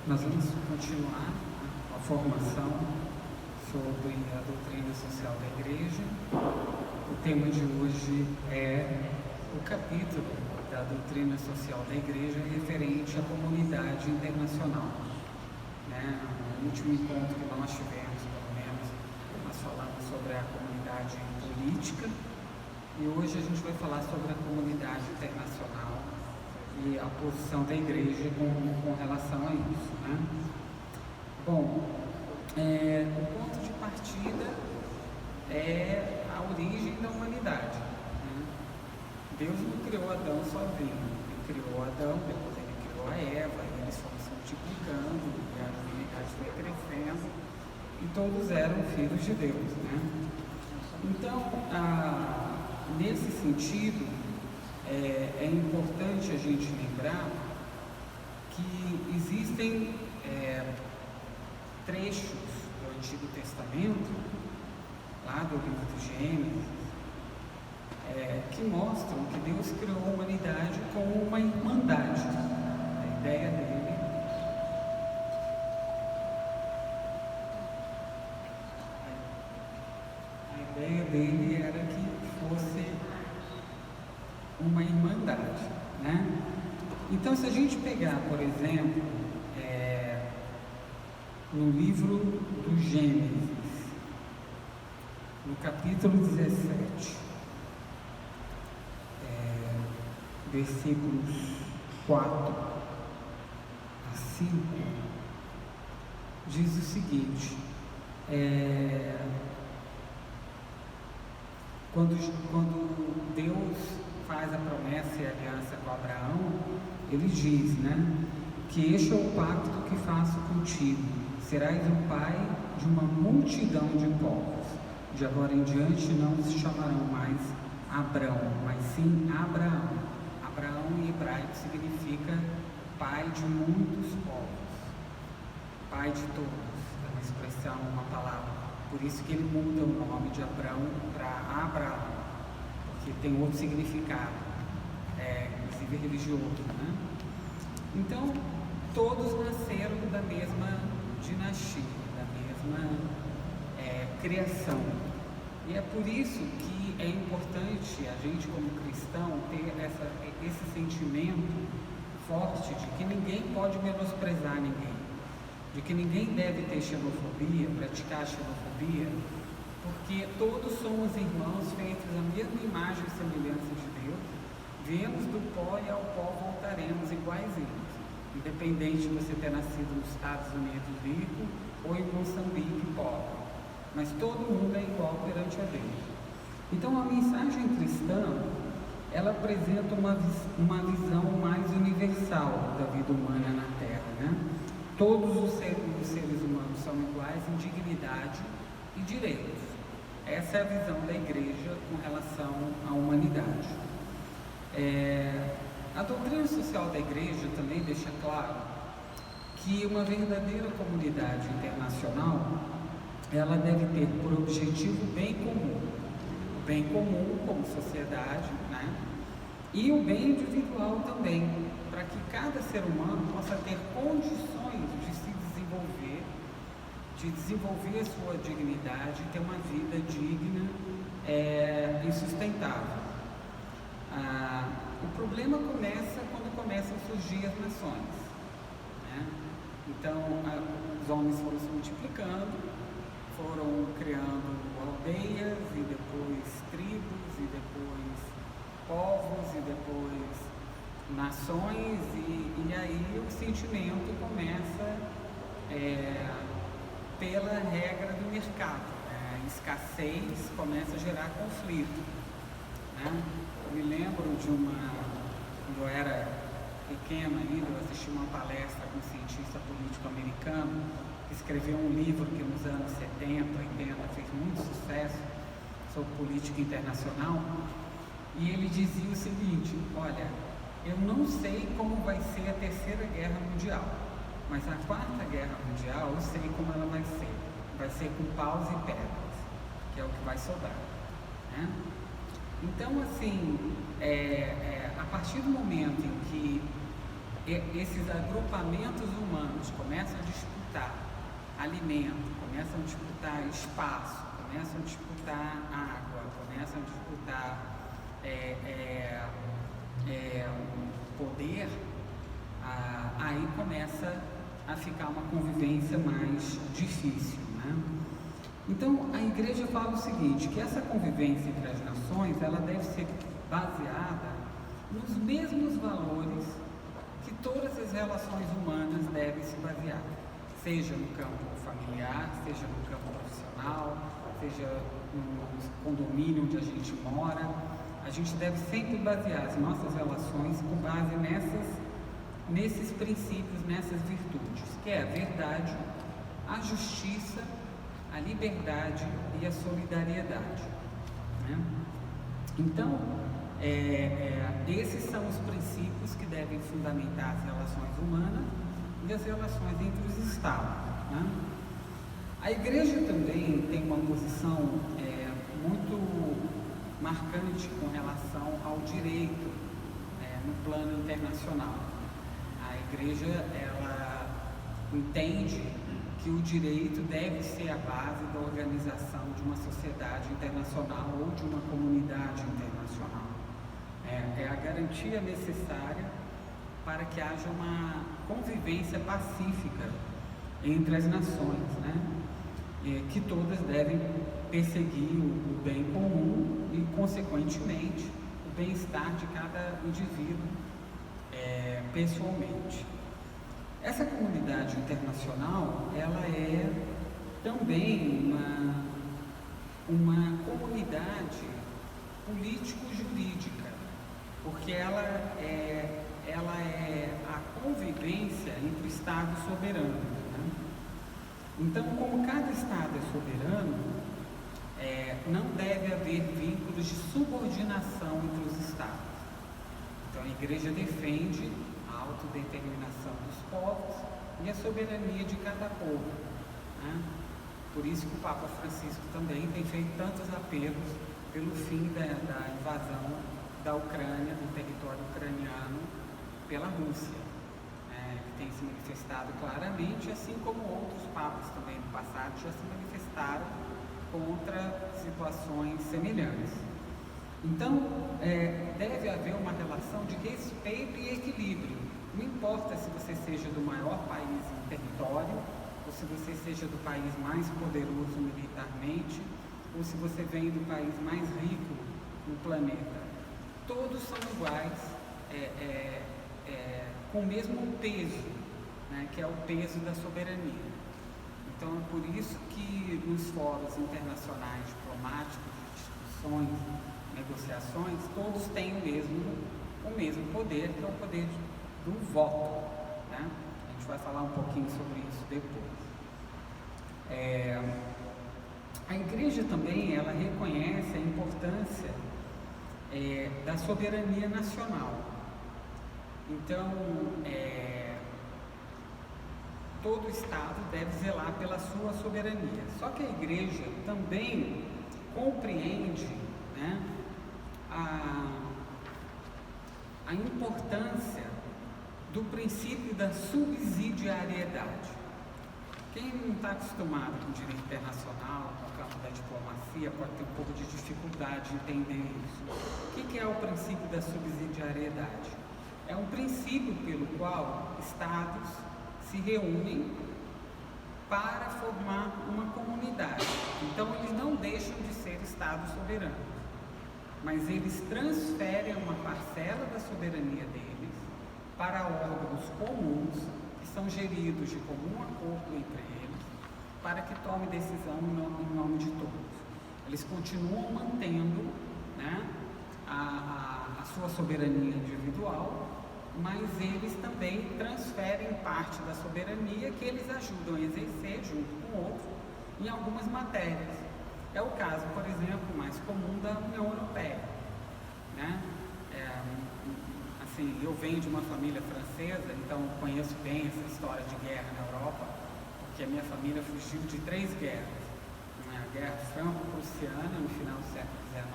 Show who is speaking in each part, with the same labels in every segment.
Speaker 1: Nós vamos continuar a formação sobre a doutrina social da Igreja. O tema de hoje é o capítulo da doutrina social da Igreja referente à comunidade internacional. No último encontro que nós tivemos, pelo menos, nós falamos sobre a comunidade política e hoje a gente vai falar sobre a comunidade internacional e a posição da Igreja com relação a isso. Bom, o ponto de partida é a origem da humanidade. Deus não criou Adão sozinho, ele criou Adão, depois ele criou a Eva, e eles foram se multiplicando, e a humanidade foi crescendo, e todos eram filhos de Deus. Então, nesse sentido, é importante a gente lembrar que existem trechos do Antigo Testamento, lá do livro do Gênesis, que mostram que Deus criou a humanidade como uma irmandade. A ideia dele era que fosse uma irmandade, Então, se a gente pegar, por exemplo, no livro do Gênesis, no capítulo 17, versículos 4 a 5, diz o seguinte: quando Deus faz a promessa e a aliança com Abraão, ele diz, que este é o pacto que faço contigo, serás o pai de uma multidão de povos, de agora em diante não se chamarão mais Abrão, mas sim Abraão. Abraão em hebraico significa pai de muitos povos, pai de todos, é uma expressão, uma palavra, por isso que ele muda o nome de Abrão para Abraão, porque tem outro significado, inclusive religioso, Então, todos nasceram da mesma dinastia, da mesma criação, e é por isso que é importante a gente, como cristão, ter esse sentimento forte de que ninguém pode menosprezar ninguém, de que ninguém deve ter xenofobia, praticar xenofobia, porque todos somos irmãos feitos à mesma imagem e semelhança de Deus, viemos do pó e ao pó voltaremos iguaizinhos, independente de você ter nascido nos Estados Unidos rico ou em Moçambique pobre, mas todo mundo é igual perante a Deus. Então a mensagem cristã, ela apresenta uma visão mais universal da vida humana na Terra, Todos os seres humanos são iguais em dignidade e direitos. Essa é a visão da Igreja com relação à humanidade. A doutrina social da Igreja também deixa claro que uma verdadeira comunidade internacional, ela deve ter por objetivo o bem comum como sociedade, e o bem individual também, para que cada ser humano possa ter condições de se desenvolver, de desenvolver a sua dignidade, ter uma vida digna e sustentável. O problema começa quando começam a surgir as nações, Então, os homens foram se multiplicando, foram criando aldeias, e depois tribos, e depois povos, e depois nações, e aí o sentimento começa pela regra do mercado, a escassez começa a gerar conflito. Eu me lembro quando eu era pequeno ainda, eu assisti uma palestra com um cientista político americano que escreveu um livro que nos anos 70, 80 fez muito sucesso sobre política internacional, e ele dizia o seguinte: olha, eu não sei como vai ser a Terceira Guerra Mundial, mas a Quarta Guerra Mundial eu sei como ela vai ser com paus e pedras, que é o que vai sobrar, Então, assim, a partir do momento em que esses agrupamentos humanos começam a disputar alimento, começam a disputar espaço, começam a disputar água, começam a disputar poder, aí começa a ficar uma convivência mais difícil, né? Então a igreja fala o seguinte, que essa convivência entre as nações, ela deve ser baseada nos mesmos valores que todas as relações humanas devem se basear, seja no campo familiar, seja no campo profissional, seja no condomínio onde a gente mora. A gente deve sempre basear as nossas relações com base nesses princípios, nessas virtudes, que é a verdade, a justiça, a liberdade e a solidariedade, né? Então, esses são os princípios que devem fundamentar as relações humanas e as relações entre os Estados, né? A igreja também tem uma posição muito marcante com relação ao direito no plano internacional. A igreja, ela entende que o direito deve ser a base da organização de uma sociedade internacional ou de uma comunidade internacional. É a garantia necessária para que haja uma convivência pacífica entre as nações, né? Que todas devem perseguir o bem comum e, consequentemente, o bem-estar de cada indivíduo pessoalmente. Essa comunidade internacional, ela é também uma comunidade político-jurídica, porque ela é a convivência entre o Estado soberano, né? Então, como cada Estado é soberano, não deve haver vínculos de subordinação entre os Estados. Então, a Igreja defende a autodeterminação dos povos e a soberania de cada povo, né? Por isso que o Papa Francisco também tem feito tantos apelos pelo fim da invasão da Ucrânia, do território ucraniano, pela Rússia. Ele tem se manifestado claramente, assim como outros papas também no passado já se manifestaram contra situações semelhantes. Então, deve haver uma relação de respeito e equilíbrio. Não importa se você seja do maior país em território, ou se você seja do país mais poderoso militarmente, ou se você vem do país mais rico no planeta. Todos são iguais, com o mesmo peso, né, que é o peso da soberania. Então é por isso que nos fóruns internacionais diplomáticos, discussões, negociações, todos têm o mesmo poder, que é o poder do voto, né? A gente vai falar um pouquinho sobre isso depois. A igreja também, ela reconhece a importância da soberania nacional. Então, todo Estado deve zelar pela sua soberania. Só que a igreja também compreende, né, a importância do princípio da subsidiariedade. Quem não está acostumado com o direito internacional, com o campo da diplomacia, pode ter um pouco de dificuldade de entender isso. O que é o princípio da subsidiariedade? É um princípio pelo qual Estados se reúnem para formar uma comunidade. Então, eles não deixam de ser Estados soberanos, mas eles transferem uma parcela da soberania deles para órgãos comuns, que são geridos de comum acordo entre eles, para que tome decisão em nome de todos. Eles continuam mantendo, né, a sua soberania individual, mas eles também transferem parte da soberania que eles ajudam a exercer junto com outros em algumas matérias. É o caso, por exemplo, mais comum da União Europeia, né? Assim, eu venho de uma família francesa, então conheço bem essa história de guerra na Europa, porque a minha família fugiu de 3 guerras. A Guerra Franco-Prussiana, no final do século XIX,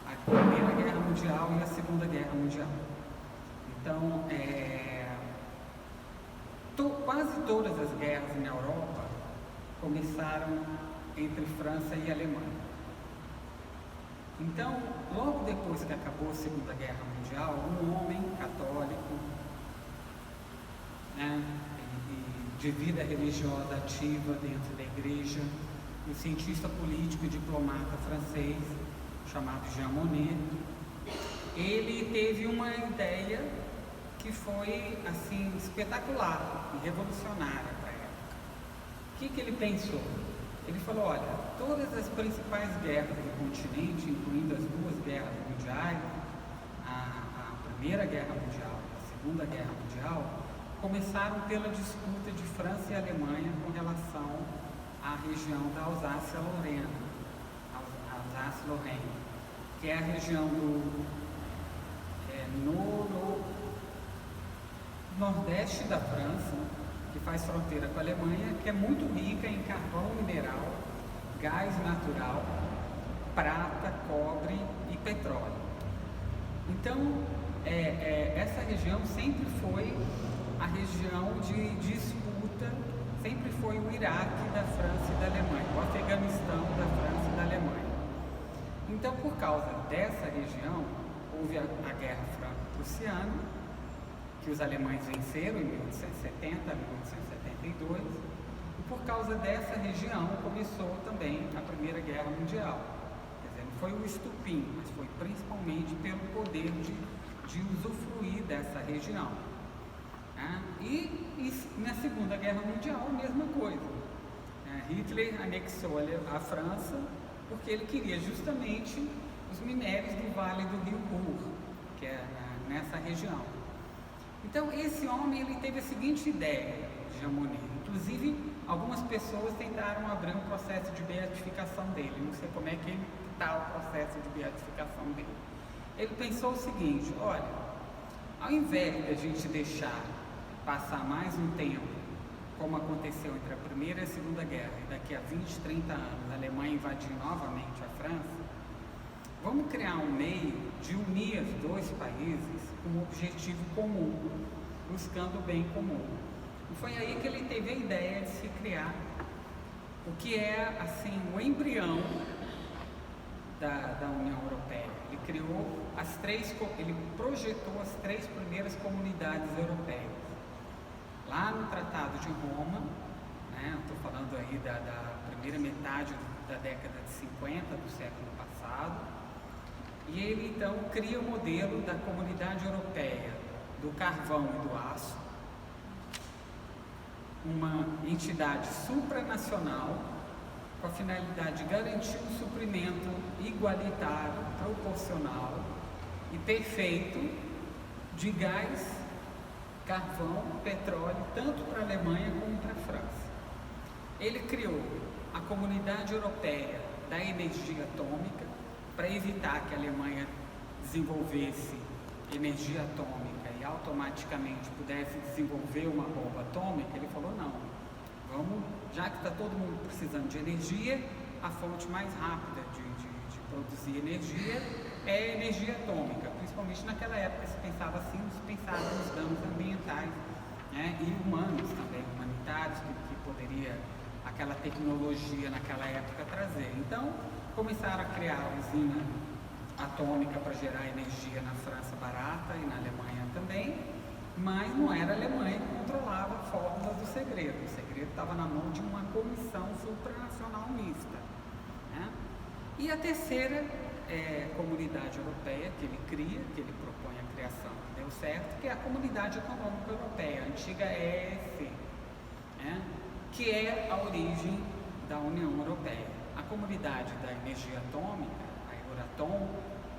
Speaker 1: a Primeira Guerra Mundial e a Segunda Guerra Mundial. Então, quase todas as guerras na Europa começaram entre França e Alemanha. Então, logo depois que acabou a Segunda Guerra Mundial, um homem católico, né, de vida religiosa ativa dentro da igreja, um cientista político e diplomata francês, chamado Jean Monnet, ele teve uma ideia que foi, assim, espetacular e revolucionária para a época. O que ele pensou? Ele falou, olha, todas as principais guerras do continente, incluindo as duas guerras mundiais, a Primeira Guerra Mundial e a Segunda Guerra Mundial, começaram pela disputa de França e Alemanha com relação à região da Alsácia-Lorena, que é a região no nordeste da França, que faz fronteira com a Alemanha, que é muito rica em carvão mineral, gás natural, prata, cobre e petróleo. Então, essa região sempre foi a região de disputa, sempre foi o Iraque da França e da Alemanha, o Afeganistão da França e da Alemanha. Então, por causa dessa região, houve a Guerra Franco-Prussiana, que os alemães venceram em 1870 a 1872, e por causa dessa região começou também a Primeira Guerra Mundial. Quer dizer, não foi o estupim, mas foi principalmente pelo poder de usufruir dessa região. E na Segunda Guerra Mundial, a mesma coisa. Hitler anexou a França porque ele queria justamente os minérios do Vale do Rio Ruhr, que é nessa região. Então, esse homem ele teve a seguinte ideia, Jean Monnet. Inclusive, algumas pessoas tentaram abrir um processo de beatificação dele. Não sei como é que está o processo de beatificação dele. Ele pensou o seguinte, olha, ao invés de a gente deixar passar mais um tempo, como aconteceu entre a Primeira e a Segunda Guerra, e daqui a 20, 30 anos a Alemanha invadir novamente a França, vamos criar um meio de unir os dois países com um objetivo comum, buscando o bem comum. E foi aí que ele teve a ideia de se criar o que é, assim, o embrião da União Europeia. Ele projetou as 3 primeiras comunidades europeias. Lá no Tratado de Roma, né, estou falando aí da primeira metade da década de 50 do século passado, e ele então cria o modelo da Comunidade Europeia do Carvão e do Aço, uma entidade supranacional com a finalidade de garantir um suprimento igualitário, proporcional e perfeito de gás, carvão, petróleo, tanto para a Alemanha como para a França. Ele criou a Comunidade Europeia da Energia Atômica para evitar que a Alemanha desenvolvesse energia atômica e automaticamente pudesse desenvolver uma bomba atômica. Ele falou, não, vamos, já que está todo mundo precisando de energia, a fonte mais rápida de produzir energia é a energia atômica. Principalmente naquela época se pensava assim, se pensava nos danos ambientais, né, e humanos também, humanitários, que poderia aquela tecnologia naquela época trazer. Então, começaram a criar a usina atômica para gerar energia na França barata e na Alemanha também, mas não era a Alemanha que controlava a fórmula do segredo. O segredo estava na mão de uma comissão supranacional mista, né? E a terceira comunidade europeia que ele cria, que ele propõe a criação, que deu certo, que é a Comunidade Econômica Europeia, a antiga EEC, né? Que é a origem da União Europeia. A Comunidade da Energia Atômica, a Euratom,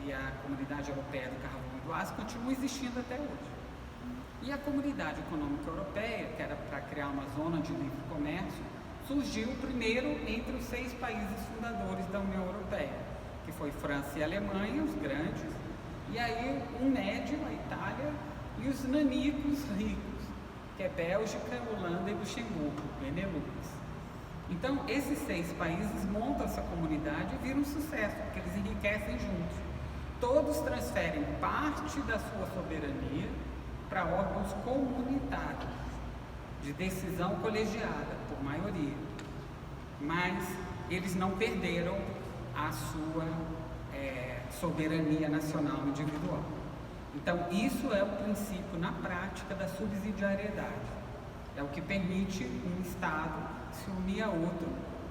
Speaker 1: e a Comunidade Europeia do Carvão e do Aço continuam existindo até hoje. E a Comunidade Econômica Europeia, que era para criar uma zona de livre comércio, surgiu primeiro entre os 6 países fundadores da União Europeia, que foi França e Alemanha, os grandes, e aí um médio, a Itália, e os nanicos ricos, que é Bélgica, Holanda e Luxemburgo, Benelux. Então, esses 6 países montam essa comunidade e viram um sucesso, porque eles enriquecem juntos. Todos transferem parte da sua soberania para órgãos comunitários. de decisão colegiada, por maioria. Mas eles não perderam a sua soberania nacional individual. Então, isso é o princípio, na prática, da subsidiariedade. É o que permite um Estado se unir a outro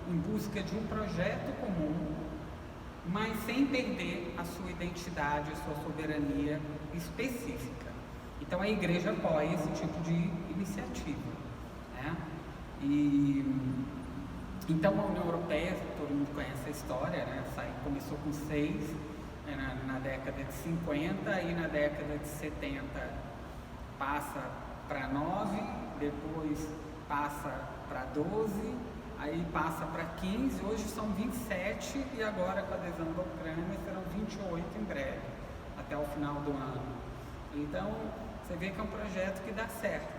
Speaker 1: em busca de um projeto comum, mas sem perder a sua identidade, a sua soberania específica. Então, a Igreja apoia esse tipo de iniciativa, né? Então, a União Europeia, todo mundo conhece a história, né? Começou com 6, na década de 50, e na década de 70 passa para 9, depois passa para 12, aí passa para 15, hoje são 27, e agora com a adesão da Ucrânia serão 28 em breve, até o final do ano. Então, você vê que é um projeto que dá certo,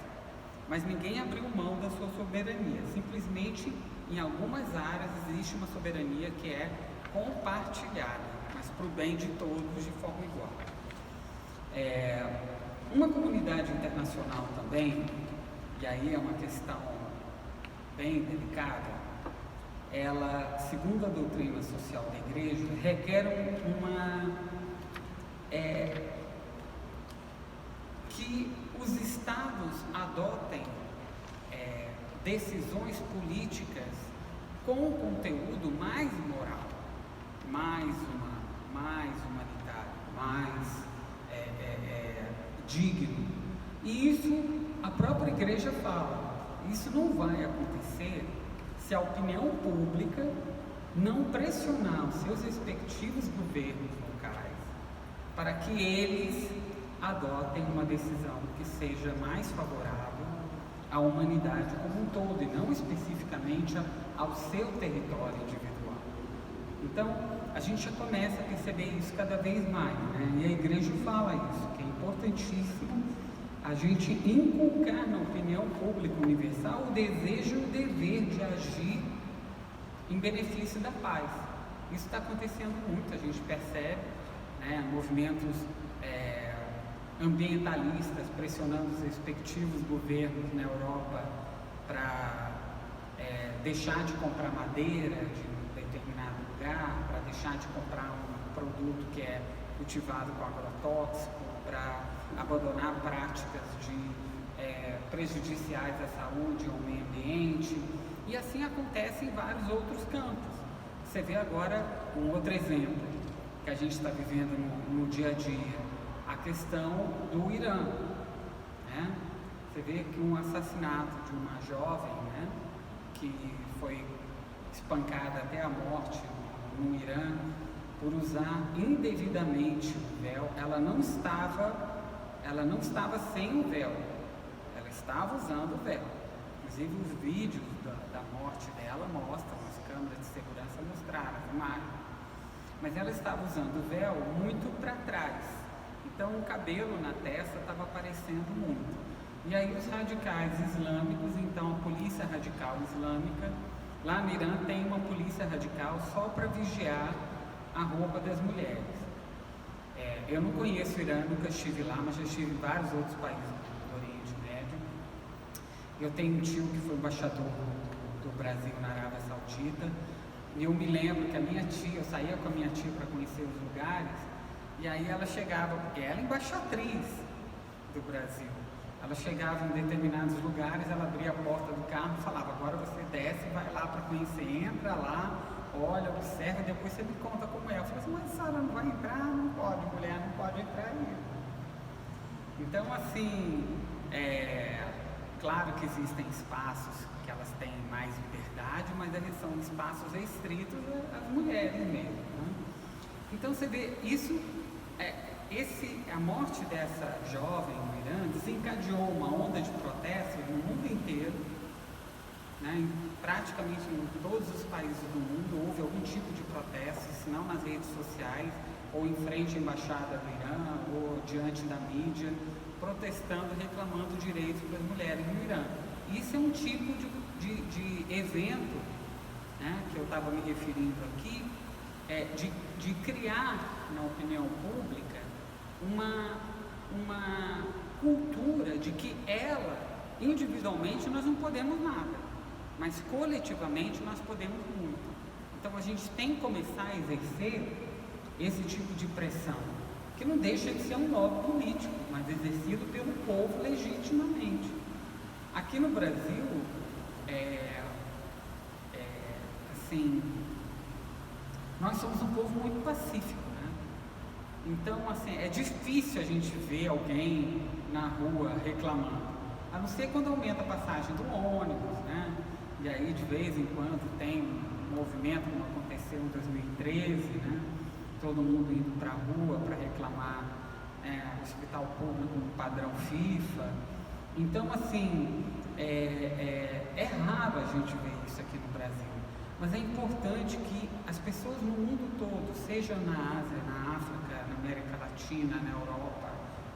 Speaker 1: mas ninguém abriu mão da sua soberania, simplesmente em algumas áreas existe uma soberania que é compartilhada, mas para o bem de todos de forma igual. Uma comunidade internacional também, e aí é uma questão bem delicada, ela, segundo a doutrina social da Igreja, requer que os Estados adotem decisões políticas com conteúdo mais moral, mais humano, mais humanitário, mais digno. E isso a própria Igreja fala. Isso não vai acontecer se a opinião pública não pressionar os seus respectivos governos locais para que eles adotem uma decisão que seja mais favorável à humanidade como um todo, e não especificamente ao seu território individual. Então, a gente já começa a perceber isso cada vez mais, né? E a Igreja fala isso, que é importantíssimo a gente inculcar na opinião pública universal o desejo e o dever de agir em benefício da paz. Isso está acontecendo muito, a gente percebe, né, movimentos ambientalistas pressionando os respectivos governos na Europa para deixar de comprar madeira de um determinado lugar, para deixar de comprar um produto que é cultivado com agrotóxico, para abandonar práticas prejudiciais à saúde e ao meio ambiente, e assim acontece em vários outros campos. Você vê agora um outro exemplo que a gente está vivendo no dia a dia, a questão do Irã, né? Você vê que um assassinato de uma jovem, né, que foi espancada até a morte no Irã por usar indevidamente o véu. Ela não estava sem o véu, ela estava usando o véu. Inclusive os vídeos da morte dela mostram, as câmeras de segurança mostraram as imagens. Mas ela estava usando o véu muito para trás, então o cabelo na testa estava aparecendo muito. E aí os radicais islâmicos, então a polícia radical islâmica, lá no Irã tem uma polícia radical só para vigiar a roupa das mulheres. Eu não conheço o Irã, nunca estive lá, mas já estive em vários outros países do Oriente Médio. Eu tenho um tio que foi embaixador do Brasil na Arábia Saudita, e eu me lembro que eu saía com a minha tia para conhecer os lugares, e aí ela chegava, porque ela é embaixatriz do Brasil, ela chegava em determinados lugares, ela abria a porta do carro e falava: agora você desce, vai lá para conhecer, entra lá, olha, observa, depois você me conta como é. Eu falei assim: mas Sara, não vai entrar? Não pode, mulher não pode entrar aí. Então, assim, claro que existem espaços que elas têm mais liberdade, mas eles são espaços restritos às mulheres mesmo, né? Então você vê isso, a morte dessa jovem no Irã desencadeou uma onda de protestos no mundo inteiro, né? Praticamente em todos os países do mundo houve algum tipo de protesto, se não nas redes sociais, ou em frente à embaixada do Irã, ou diante da mídia, protestando, reclamando direitos das mulheres no Irã. Isso é um tipo de evento, né, que eu estava me referindo aqui, de criar na opinião pública uma cultura de que ela individualmente nós não podemos nada, mas coletivamente nós podemos muito. Então a gente tem que começar a exercer esse tipo de pressão, que não deixa de ser um lobby político, mas exercido pelo povo legitimamente. Aqui no Brasil, assim, nós somos um povo muito pacífico, né? Então, assim, é difícil a gente ver alguém na rua reclamando, a não ser quando aumenta a passagem do ônibus, né? E aí, de vez em quando, tem um movimento, como aconteceu em 2013, né? Todo mundo indo para a rua para reclamar hospital público no padrão FIFA. Então, assim, é raro a gente ver isso aqui no Brasil. Mas é importante que as pessoas no mundo todo, seja na Ásia, na África, na América Latina, na Europa,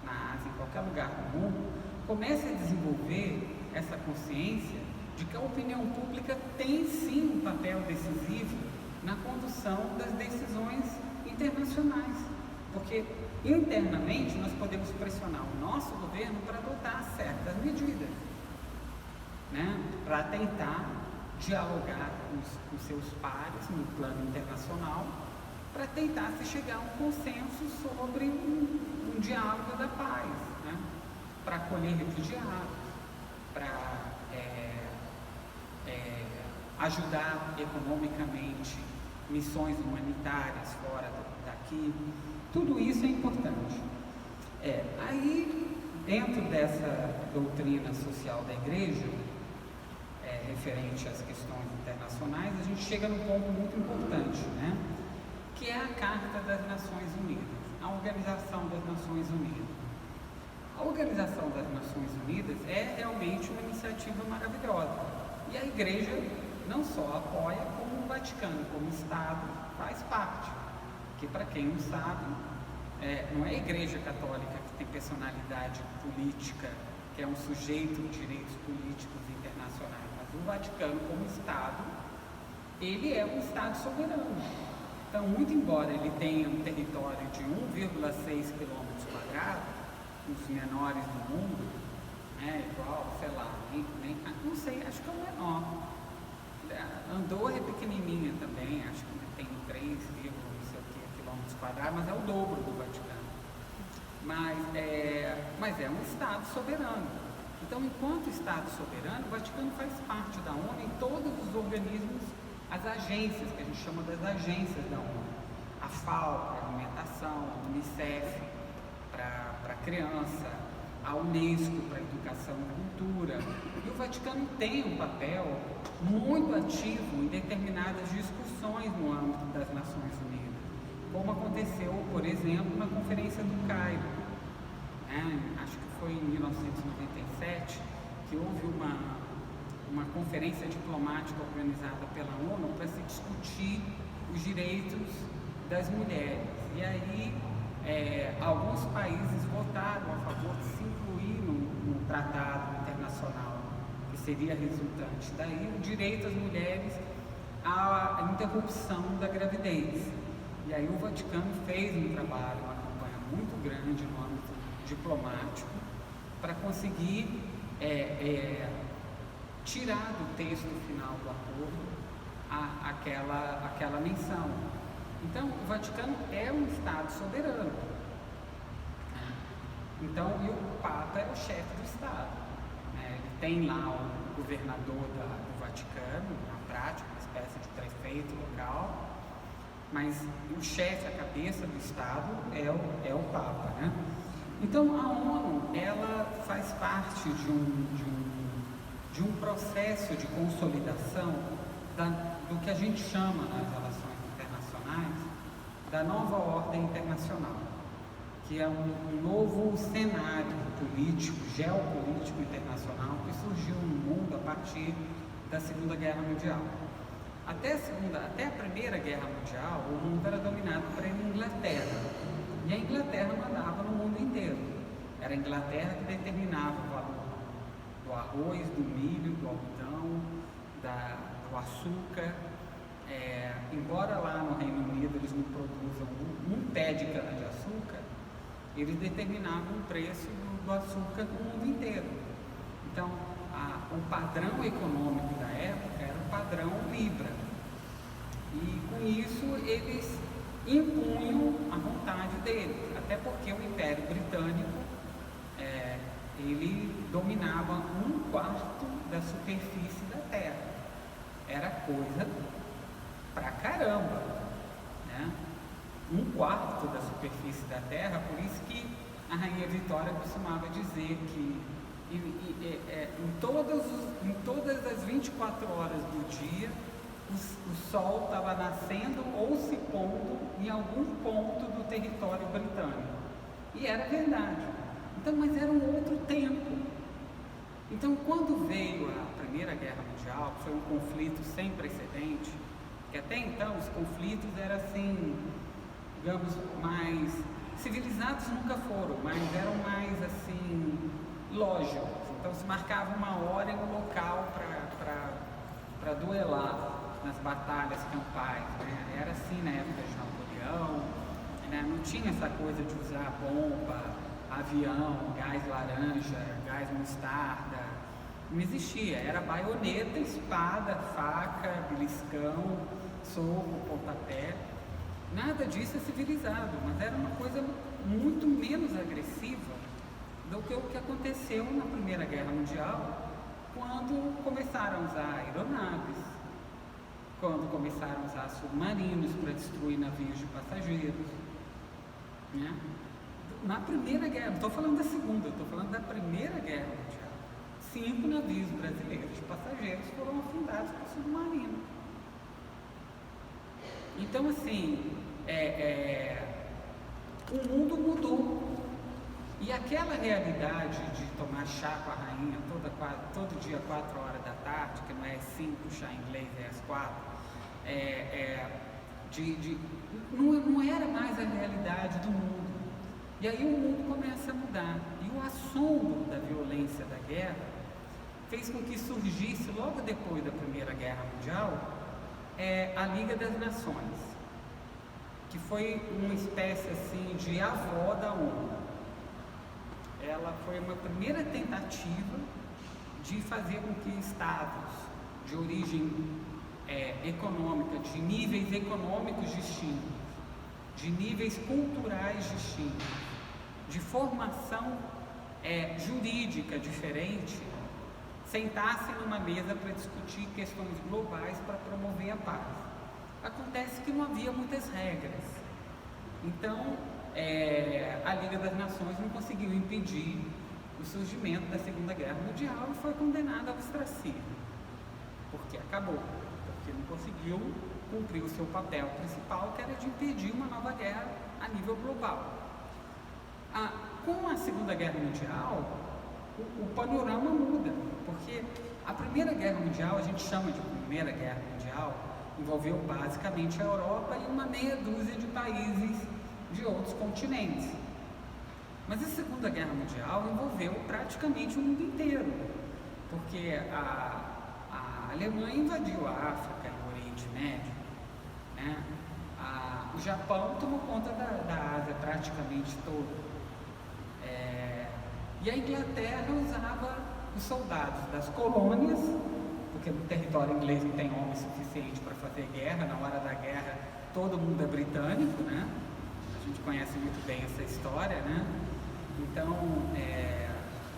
Speaker 1: na Ásia, em qualquer lugar do mundo, comecem a desenvolver essa consciência de que a opinião pública tem sim um papel decisivo na condução das decisões internacionais. Porque internamente nós podemos pressionar o nosso governo para adotar certas medidas, né? Para tentar dialogar com seus pares no plano internacional, para tentar se chegar a um consenso sobre um diálogo da paz, né? Para acolher refugiados, para ajudar economicamente missões humanitárias fora daqui. Tudo isso é importante. Aí, dentro dessa doutrina social da Igreja, referente às questões internacionais, a gente chega num ponto muito importante, né? Que é a Carta das Nações Unidas, a Organização das Nações Unidas. A Organização das Nações Unidas é realmente uma iniciativa maravilhosa. E a Igreja não só apoia, como o Vaticano, como Estado, faz parte. Que, para quem não sabe, não é a Igreja Católica que tem personalidade política, que é um sujeito de direitos políticos internacionais, mas o Vaticano, como Estado, ele é um Estado soberano. Então, muito embora ele tenha um território de 1,6 km², um dos menores do mundo, igual, sei lá, não sei, acho que é o menor. Andorra é pequenininha também, acho que tem 3, não sei o que, km², mas é o dobro do Vaticano. Mas é um Estado soberano. Então, enquanto Estado soberano, o Vaticano faz parte da ONU em todos os organismos, as agências, que a gente chama das agências da ONU. A FAO para a alimentação, a UNICEF para a criança, a Unesco para a educação e cultura. E o Vaticano tem um papel muito ativo em determinadas discussões no âmbito das Nações Unidas, como aconteceu, por exemplo, na Conferência do Cairo. Acho que foi em 1997 que houve uma conferência diplomática organizada pela ONU para se discutir os direitos das mulheres. E aí alguns países votaram a favor de se incluir no tratado internacional, que seria resultante daí o direito das mulheres à interrupção da gravidez. E aí o Vaticano fez um trabalho, uma campanha muito grande no âmbito diplomático para conseguir tirar do texto final do acordo aquela menção. Então, o Vaticano é um Estado soberano. Então, e o Papa é o chefe do Estado. Ele tem lá o governador do Vaticano, na prática, uma espécie de prefeito local, mas o chefe, a cabeça do Estado é o Papa, né? Então, a ONU, ela faz parte de um processo de consolidação do que a gente chama nas relações internacionais da nova ordem internacional, que é um novo cenário político, geopolítico internacional que surgiu no mundo a partir da Segunda Guerra Mundial. Até a Primeira Guerra Mundial, o mundo era dominado pela Inglaterra, e a Inglaterra mandava no mundo inteiro. Era a Inglaterra que determinava o valor do arroz, do milho, do algodão, do açúcar. Embora lá no Reino Unido eles não produzam um pé de cana-de-açúcar, eles determinavam o preço do açúcar no mundo inteiro. Então, o padrão econômico da época era o padrão Libra. E com isso eles impunham a vontade deles, até porque o Império Britânico ele dominava 1/4 da superfície da Terra. Era coisa pra caramba, né? 1/4 da superfície da Terra, por isso que a Rainha Vitória costumava dizer que em todas as 24 horas do dia o sol estava nascendo ou se pondo em algum ponto do território britânico. E era verdade. Então, mas era um outro tempo. Então, quando veio a Primeira Guerra Mundial, que foi um conflito sem precedente, que até então os conflitos eram assim, digamos, mais civilizados nunca foram, mas eram mais assim, lógicos. Então se marcava uma hora e um local para duelar nas batalhas campais, né? Era assim na época de Napoleão, né? Não tinha essa coisa de usar bomba, avião, gás laranja, gás mostarda, não existia, era baioneta, espada, faca, beliscão, soco, pontapé. Nada disso é civilizado, mas era uma coisa muito menos agressiva do que o que aconteceu na Primeira Guerra Mundial, quando começaram a usar aeronaves, quando começaram a usar submarinos para destruir navios de passageiros, né? Na Primeira Guerra, não estou falando da Segunda, estou falando da Primeira Guerra Mundial. 5 navios brasileiros de passageiros foram afundados por submarino. Então, assim, o mundo mudou. E aquela realidade de tomar chá com a rainha todo dia 4 horas da tarde, que não é 5, chá inglês é às 4, não era mais a realidade do mundo. E aí o mundo começa a mudar. E o assombro da violência da guerra fez com que surgisse, logo depois da Primeira Guerra Mundial, a Liga das Nações, que foi uma espécie assim de avó da ONU. Ela foi uma primeira tentativa de fazer com que estados de origem econômica, de níveis econômicos distintos, de níveis culturais distintos, de formação jurídica diferente, sentassem numa mesa para discutir questões globais para promover a paz. Acontece que não havia muitas regras. Então, a Liga das Nações não conseguiu impedir o surgimento da Segunda Guerra Mundial e foi condenada ao ostracismo, porque acabou, porque não conseguiu cumprir o seu papel principal, que era de impedir uma nova guerra a nível global. Com a Segunda Guerra Mundial, o panorama muda, porque a Primeira Guerra Mundial, a gente chama de Primeira Guerra Mundial, envolveu basicamente a Europa e uma meia dúzia de países de outros continentes. Mas a Segunda Guerra Mundial envolveu praticamente o mundo inteiro, porque a Alemanha invadiu a África e o Oriente Médio, né? O Japão tomou conta da Ásia praticamente toda. E a Inglaterra usava os soldados das colônias, porque no território inglês não tem homem suficiente para fazer guerra. Na hora da guerra todo mundo é britânico, né? A gente conhece muito bem essa história, né? Então,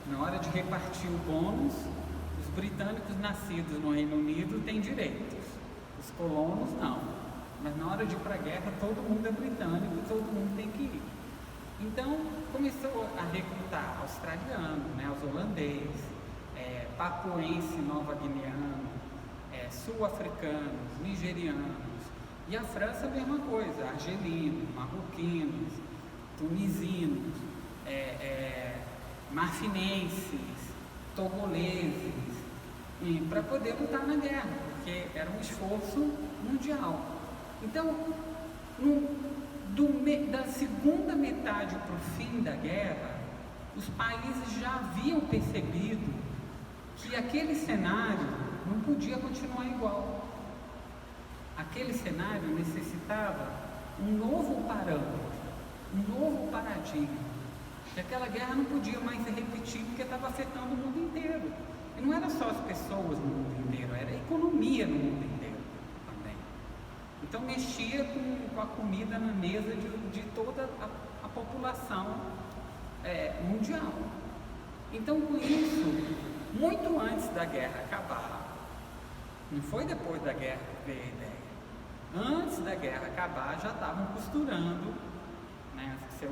Speaker 1: na hora de repartir o bônus, os britânicos nascidos no Reino Unido têm direitos, os colonos não. Mas na hora de ir para a guerra todo mundo é britânico e todo mundo tem que ir. Então começou a recrutar australiano, né, os holandeses, papuense, nova-guineano, sul-africanos, nigerianos. E a França a mesma coisa, argelinos, marroquinos, tunisinos, marfinenses, togoleses, para poder lutar na guerra, porque era um esforço mundial. Então, da segunda metade para o fim da guerra, os países já haviam percebido que aquele cenário não podia continuar igual. Aquele cenário necessitava um novo parâmetro, um novo paradigma. Que aquela guerra não podia mais se repetir porque estava afetando o mundo inteiro. E não era só as pessoas no mundo inteiro, era a economia no mundo inteiro também. Então mexia com a comida na mesa de toda a população mundial. Então com isso, muito antes da guerra acabar, não foi depois da guerra que veio a ideia, antes da guerra acabar já estavam costurando, né, o seu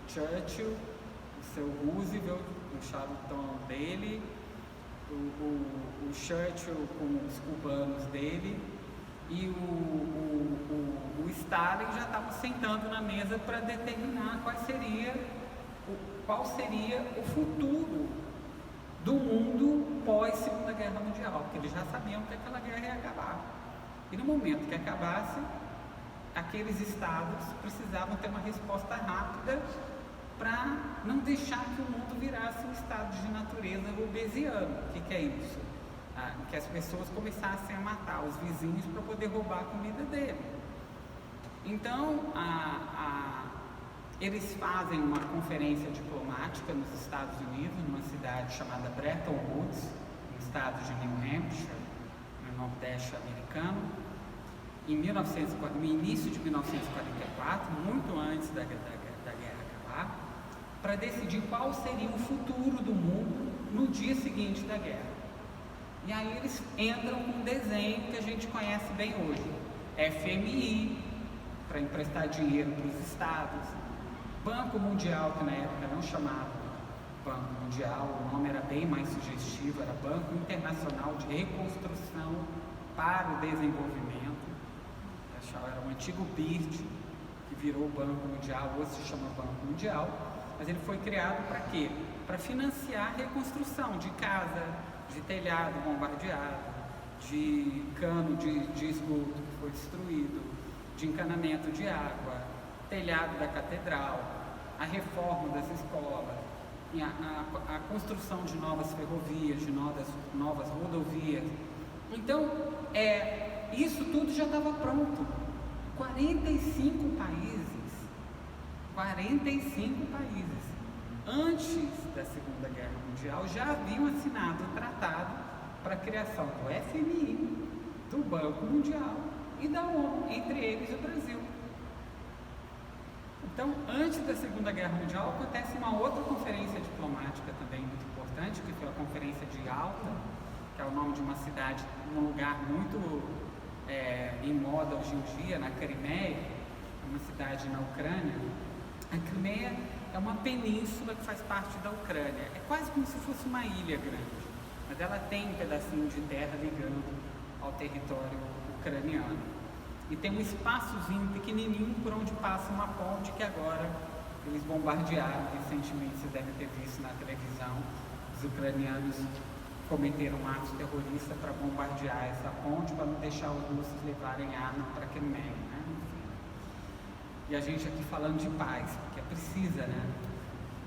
Speaker 1: Churchill, o seu Roosevelt, o charutão dele, o Churchill com os cubanos dele e o Stalin já estavam sentando na mesa para determinar qual seria o futuro do mundo pós-Segunda Guerra Mundial, porque eles já sabiam que aquela guerra ia acabar. E no momento que acabasse, aqueles estados precisavam ter uma resposta rápida para não deixar que o mundo virasse um estado de natureza obesiano. O que é isso? Que as pessoas começassem a matar os vizinhos para poder roubar a comida dele. Então, eles fazem uma conferência diplomática nos Estados Unidos, numa cidade chamada Bretton Woods, no estado de New Hampshire, no Nordeste americano, no início de 1944, muito antes da guerra acabar, para decidir qual seria o futuro do mundo no dia seguinte da guerra. E aí eles entram com um desenho que a gente conhece bem hoje, FMI, para emprestar dinheiro para os estados, Banco Mundial, que na época não chamava Banco Mundial, o nome era bem mais sugestivo, era Banco Internacional de Reconstrução para o Desenvolvimento, era um antigo BIRD, que virou Banco Mundial, hoje se chama Banco Mundial, mas ele foi criado para quê? Para financiar a reconstrução de casa, de telhado bombardeado, de cano de esgoto que foi destruído, de encanamento de água, telhado da catedral, a reforma das escolas, a construção de novas ferrovias, de novas rodovias. Então, isso tudo já estava pronto. 45 países, antes da Segunda Guerra Mundial, já haviam assinado o tratado para a criação do FMI, do Banco Mundial e da ONU, entre eles o Brasil. Então, antes da Segunda Guerra Mundial, acontece uma outra conferência diplomática também muito importante, que foi a Conferência de Yalta, que é o nome de uma cidade, num lugar muito em moda hoje em dia, na Crimeia, uma cidade na Ucrânia. A Crimeia é uma península que faz parte da Ucrânia, é quase como se fosse uma ilha grande, mas ela tem um pedacinho de terra ligando ao território ucraniano. E tem um espaçozinho pequenininho por onde passa uma ponte que agora eles bombardearam recentemente, você deve ter visto na televisão, os ucranianos cometeram um ato terrorista para bombardear essa ponte, para não deixar os russos levarem arma para a Crimeia, né? E a gente aqui falando de paz, porque precisa, né?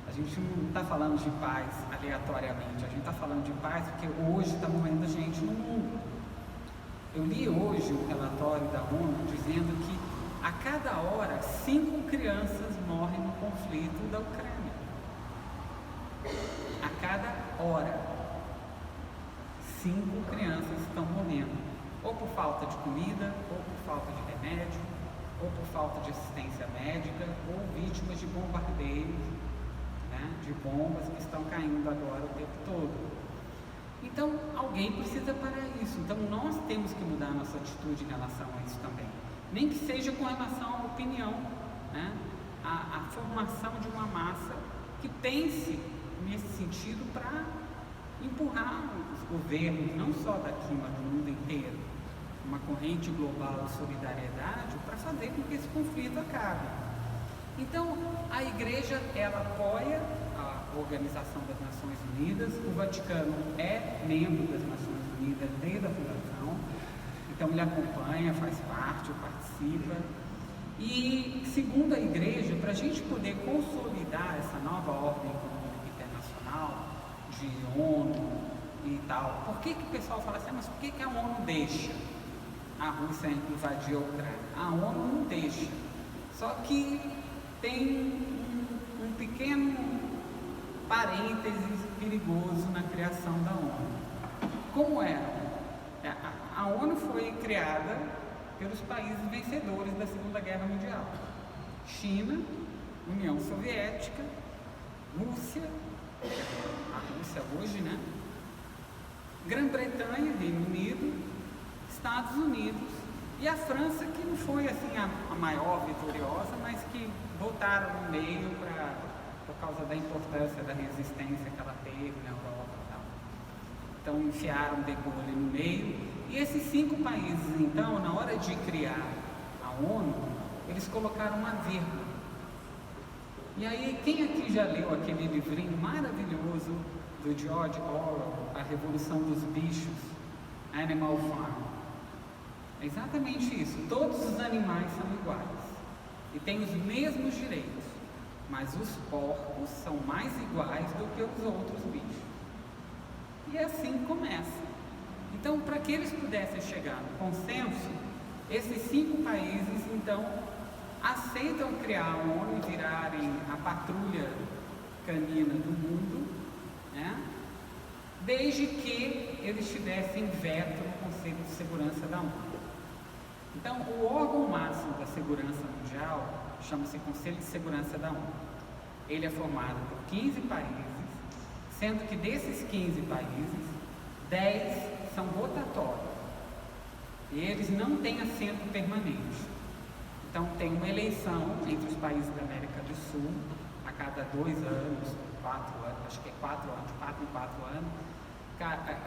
Speaker 1: A gente não está falando de paz aleatoriamente, a gente está falando de paz porque hoje está morrendo gente no mundo. Eu li hoje um relatório da ONU dizendo que a cada hora 5 crianças morrem no conflito da Ucrânia. A cada hora 5 crianças estão morrendo, ou por falta de comida, ou por falta de remédio, ou por falta de assistência médica, ou vítimas de bombardeios, né, de bombas que estão caindo agora o tempo todo. Então, alguém precisa parar isso. Então, nós temos que mudar a nossa atitude em relação a isso também. Nem que seja com relação à opinião, né? A formação de uma massa que pense nesse sentido para empurrar os governos, não só daqui, mas do mundo inteiro, uma corrente global de solidariedade para fazer com que esse conflito acabe. Então, a Igreja, ela apoia a Organização das Nações Unidas, o Vaticano é membro das Nações Unidas desde a fundação, então ele acompanha, faz parte, participa. E, segundo a Igreja, para a gente poder consolidar essa nova ordem econômica internacional, de ONU e tal, por que o pessoal fala assim, mas por que a ONU deixa a Rússia invadir a Ucrânia? A ONU não deixa, só que tem um pequeno parênteses perigoso na criação da ONU. como eram? A ONU foi criada pelos países vencedores da Segunda Guerra Mundial: China, União Soviética, Rússia, a Rússia hoje, né? Grã-Bretanha, Reino Unido, Estados Unidos e a França, que não foi assim a maior vitoriosa, mas que voltaram no meio por causa da importância da resistência que ela teve na Europa e tal. Então enfiaram De Gaulle no meio. E esses 5 países, então, na hora de criar a ONU, eles colocaram uma vírgula. E aí, quem aqui já leu aquele livrinho maravilhoso do George Orwell, A Revolução dos Bichos, Animal Farm? É exatamente isso. Todos os animais são iguais e têm os mesmos direitos, mas os porcos são mais iguais do que os outros bichos. E assim começa. Então, para que eles pudessem chegar no consenso, esses 5 países, então, aceitam criar a ONU e virarem a patrulha canina do mundo, né? Desde que eles tivessem veto no Conselho de Segurança da ONU. Então, o órgão máximo da segurança mundial chama-se Conselho de Segurança da ONU. Ele é formado por 15 países, sendo que desses 15 países, 10 são votatórios. E eles não têm assento permanente. Então, tem uma eleição entre os países da América do Sul, a cada 2 anos, 4 anos, acho que é 4 anos, 4 em 4 anos,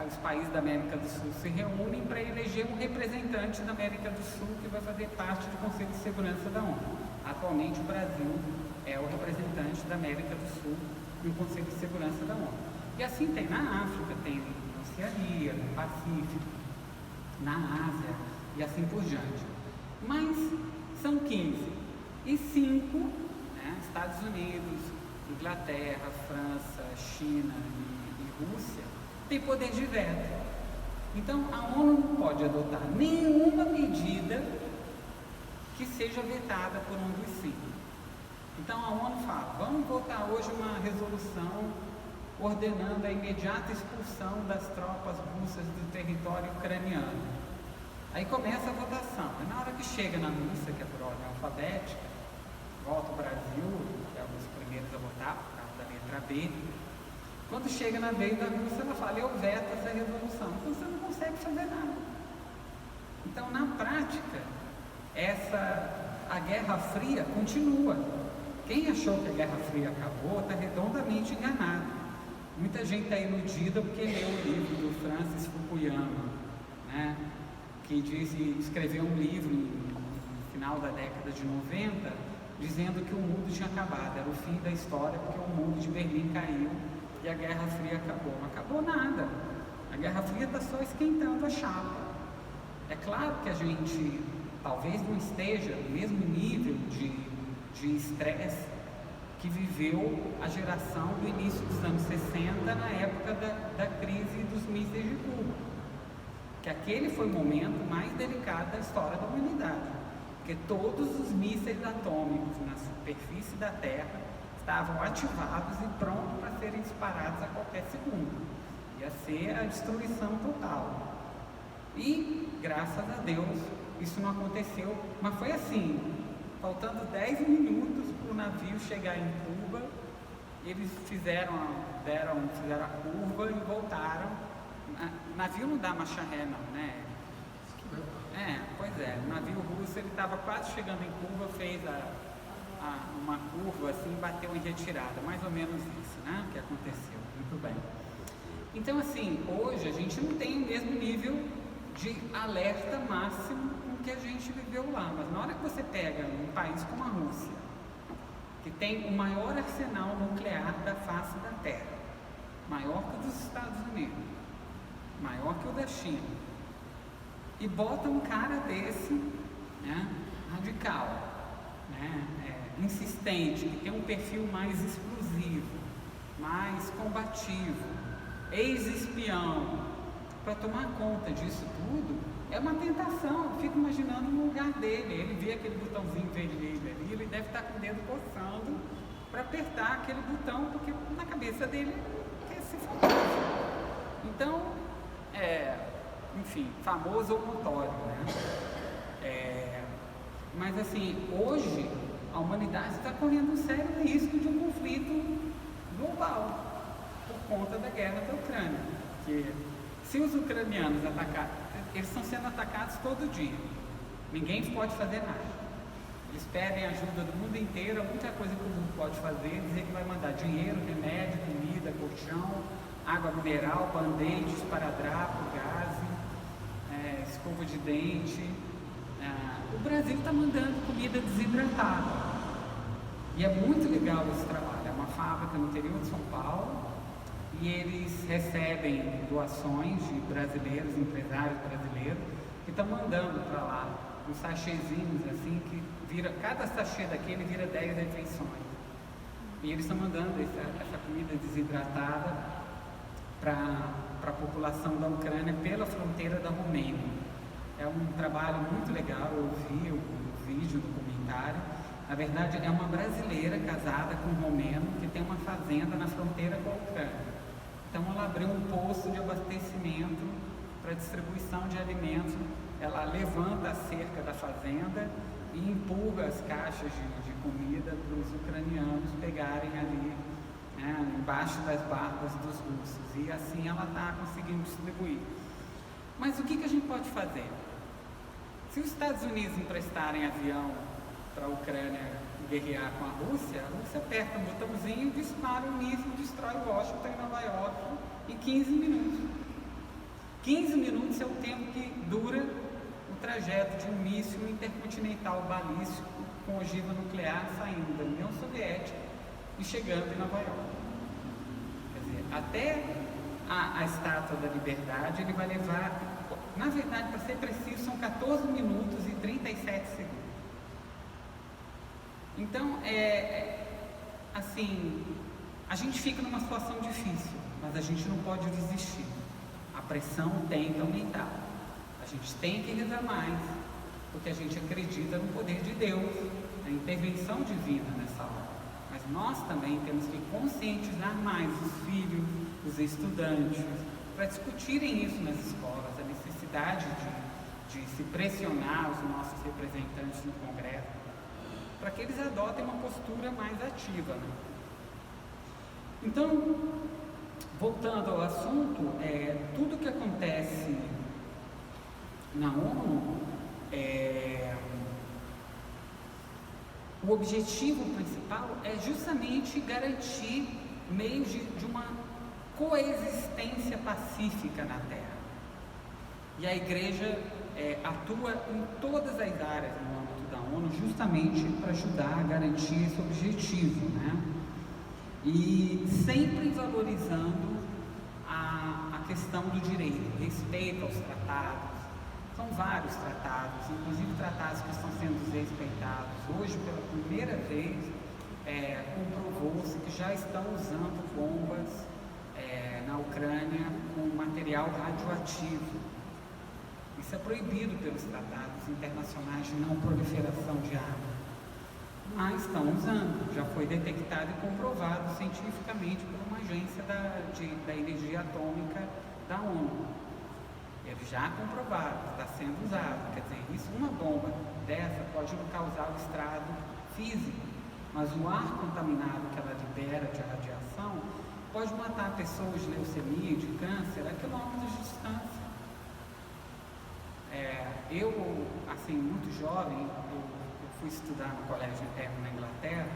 Speaker 1: os países da América do Sul se reúnem para eleger um representante da América do Sul que vai fazer parte do Conselho de Segurança da ONU. Atualmente, o Brasil é o representante da América do Sul no Conselho de Segurança da ONU. E assim tem na África, tem na Oceania, no Pacífico, na Ásia e assim por diante. Mas são 15 e 5, né, Estados Unidos, Inglaterra, França, China e Rússia, têm poder de veto. Então a ONU não pode adotar nenhuma medida que seja vetada por um dos 5. Então a ONU fala: vamos votar hoje uma resolução ordenando a imediata expulsão das tropas russas do território ucraniano. Aí começa a votação. E na hora que chega na Rússia, que é por ordem alfabética, volta o Brasil, que é um dos primeiros a votar, por causa da letra B. Quando chega na vez da Rússia, ela fala: eu veto essa resolução. Então você não consegue fazer nada. Então, na prática, a Guerra Fria continua. Quem achou que a Guerra Fria acabou está redondamente enganado. Muita gente está iludida porque leu o livro do Francis Fukuyama, né, que escreveu um livro no final da década de 90, dizendo que o mundo tinha acabado, era o fim da história, porque o muro de Berlim caiu e a Guerra Fria acabou. Não acabou nada. A Guerra Fria está só esquentando a chapa. É claro que a gente talvez não esteja no mesmo nível de estresse que viveu a geração do início dos anos 60, na época da crise dos mísseis de Cuba. Que aquele foi o momento mais delicado da história da humanidade. Porque todos os mísseis atômicos na superfície da Terra estavam ativados e prontos para serem disparados a qualquer segundo. Ia ser a destruição total. E, graças a Deus, isso não aconteceu, mas foi assim, faltando 10 minutos para o navio chegar em Cuba, eles fizeram a curva e voltaram. O navio não dá marcha ré não, né? Pois é, o navio russo estava quase chegando em Cuba, fez uma curva assim, bateu em retirada, mais ou menos isso, né? Que aconteceu, muito bem. Então assim, hoje a gente não tem o mesmo nível de alerta máximo com que a gente viveu lá, mas na hora que você pega um país como a Rússia, que tem o maior arsenal nuclear da face da Terra, maior que o dos Estados Unidos, maior que o da China, e bota um cara desse, né, radical, né, insistente, que tem um perfil mais explosivo, mais combativo, ex-espião, para tomar conta disso tudo, é uma tentação. Eu fico imaginando no lugar dele, ele vê aquele botãozinho vermelho ali, ele deve estar com o dedo coçando para apertar aquele botão, porque na cabeça dele quer se fazer. Então, enfim, famoso ou notório, né? Mas assim, hoje a humanidade está correndo um sério risco de um conflito global por conta da guerra da Ucrânia. Porque se os ucranianos atacarem, eles estão sendo atacados todo dia, ninguém pode fazer nada. Eles pedem ajuda do mundo inteiro, a única coisa que o mundo pode fazer é dizer que vai mandar dinheiro, remédio, comida, colchão, água mineral, band-aid, esparadrapo, gás, escova de dente. O Brasil está mandando comida desidratada. E é muito legal esse trabalho. É uma fábrica no interior de São Paulo e eles recebem doações de brasileiros, empresários brasileiros, que estão mandando para lá uns sachêzinhos assim, que cada sachê daquele vira 10 refeições. E eles estão mandando essa comida desidratada para a população da Ucrânia pela fronteira da Romênia. É um trabalho muito legal, eu vi o vídeo, o documentário. Na verdade, é uma brasileira casada com um romeno que tem uma fazenda na fronteira com a Ucrânia. Então, ela abriu um posto de abastecimento para distribuição de alimentos. Ela levanta a cerca da fazenda e empurra as caixas de comida para os ucranianos pegarem ali, né, embaixo das barcas dos russos. E assim ela está conseguindo distribuir. Mas o que a gente pode fazer? Se os Estados Unidos emprestarem avião para a Ucrânia guerrear com a Rússia aperta um botãozinho, dispara um míssil, destrói Washington e Nova York em 15 minutos. 15 minutos é o tempo que dura o trajeto de um míssil intercontinental balístico com ogiva nuclear saindo da União Soviética e chegando em Nova York. Quer dizer, até a Estátua da Liberdade ele vai levar, na verdade, para ser preciso, são 14 minutos e 37 segundos. Então, assim, a gente fica numa situação difícil, mas a gente não pode desistir. A pressão tem que aumentar. A gente tem que rezar mais, porque a gente acredita no poder de Deus, na intervenção divina nessa hora. Mas nós também temos que conscientizar mais os filhos, os estudantes, para discutirem isso nas escolas, a necessidade de se pressionar os nossos representantes no Congresso, para que eles adotem uma postura mais ativa, né? Então, voltando ao assunto, tudo que acontece na ONU, o objetivo principal é justamente garantir meios de uma coexistência pacífica na Terra. E a Igreja atua em todas as áreas no âmbito da ONU justamente para ajudar a garantir esse objetivo, né? E sempre valorizando a questão do direito, respeito aos tratados. São vários tratados, inclusive tratados que estão sendo desrespeitados. Hoje, pela primeira vez, comprovou-se que já estão usando bombas na Ucrânia com material radioativo. Isso é proibido pelos tratados internacionais de não proliferação de armas. Mas estão usando, já foi detectado e comprovado cientificamente por uma agência da energia atômica da ONU. Eles já comprovaram, está sendo usado. Quer dizer, uma bomba dessa pode não causar o estrago físico, mas o ar contaminado que ela libera de radiação pode matar pessoas de leucemia, de câncer, a quilômetros de distância. Eu, assim, muito jovem, eu fui estudar no colégio interno na Inglaterra,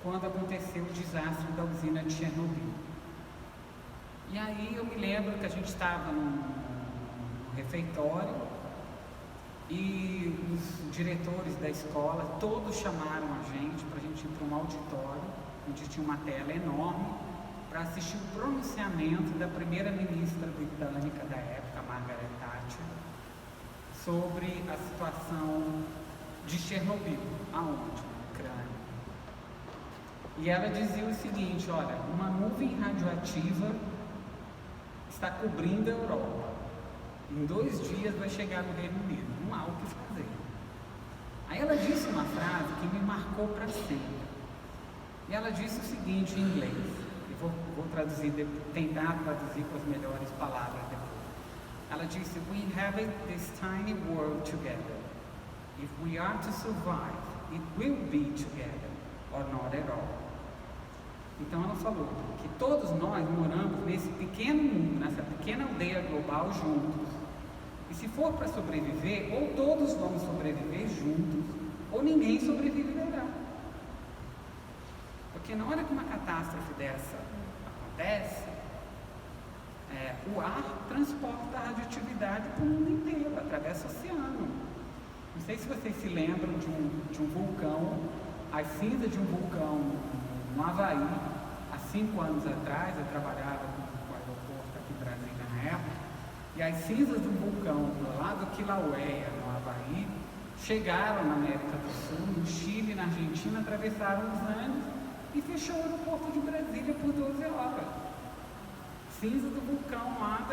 Speaker 1: quando aconteceu o desastre da usina de Chernobyl. E aí eu me lembro que a gente estava no refeitório e os diretores da escola todos chamaram a gente para a gente ir para um auditório, onde tinha uma tela enorme, para assistir o pronunciamento da primeira-ministra britânica da época, Margaret Thatcher, sobre a situação de Chernobyl, aonde? Na Ucrânia. E ela dizia o seguinte: olha, uma nuvem radioativa está cobrindo a Europa. Em 2 dias vai chegar no Reino Unido. Não há o que fazer. Aí ela disse uma frase que me marcou para sempre. E ela disse o seguinte em inglês: vou traduzir, tentar traduzir com as melhores palavras depois. Ela disse: "We inhabit this tiny world together. If we are to survive, it will be together, or not at all." Então ela falou que todos nós moramos nesse pequeno mundo, nessa pequena aldeia global juntos. E se for para sobreviver, ou todos vamos sobreviver juntos, ou ninguém sobreviverá. Porque na hora que uma catástrofe dessa acontece, o ar transporta a radioatividade para o mundo inteiro, atravessa o oceano. Não sei se vocês se lembram de um vulcão, a cinza de um vulcão no Havaí, há 5 anos atrás. Eu trabalhava com o aeroporto aqui em Brasília na época, e as cinzas do vulcão lá do Kilauea, no Havaí, chegaram na América do Sul, no Chile, na Argentina, atravessaram os Andes e fechou o aeroporto de Brasília por 12 horas. Cinza do vulcão lá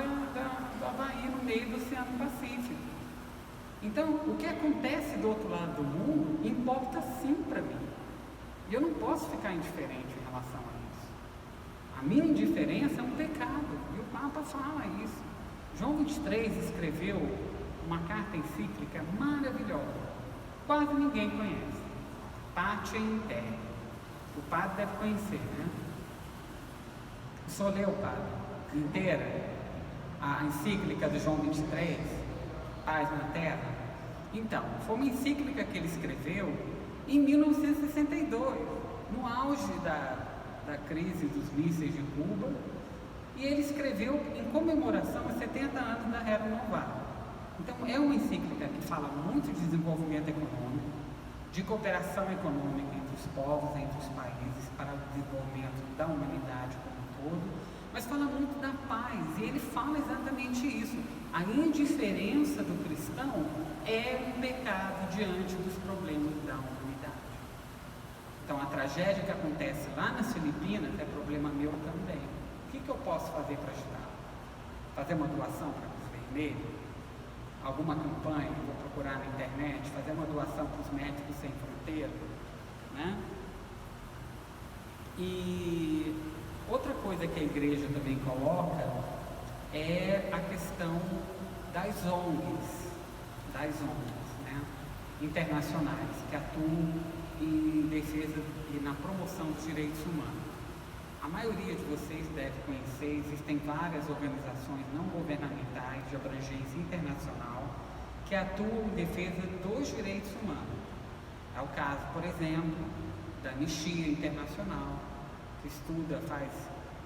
Speaker 1: do Havaí, no meio do Oceano Pacífico. Então, o que acontece do outro lado do mundo importa sim para mim. E eu não posso ficar indiferente em relação a isso. A minha indiferença é um pecado, e o Papa fala isso. João 23 escreveu uma carta encíclica maravilhosa, quase ninguém conhece, Pátria Interna. O padre deve conhecer, né? Só leu, padre, inteira, a encíclica de João 23, Paz na Terra. Então, foi uma encíclica que ele escreveu em 1962, no auge da crise dos mísseis de Cuba, e ele escreveu em comemoração a 70 anos da Era Novara. Então, é uma encíclica que fala muito de desenvolvimento econômico, de cooperação econômica entre os povos, entre os países, para o desenvolvimento da humanidade como um todo, mas fala muito da paz, e ele fala exatamente isso. A indiferença do cristão é um pecado diante dos problemas da humanidade. Então, a tragédia que acontece lá nas Filipinas é problema meu também. O que eu posso fazer para ajudar? Fazer uma doação para a Cruz Vermelha? Alguma campanha, vou procurar na internet, fazer uma doação para os Médicos Sem Fronteiras, né? E outra coisa que a igreja também coloca é a questão das ONGs, né, internacionais, que atuam em defesa e na promoção dos direitos humanos. A maioria de vocês deve conhecer, existem várias organizações não governamentais de abrangência internacional que atuam em defesa dos direitos humanos. É o caso, por exemplo, da Anistia Internacional, que faz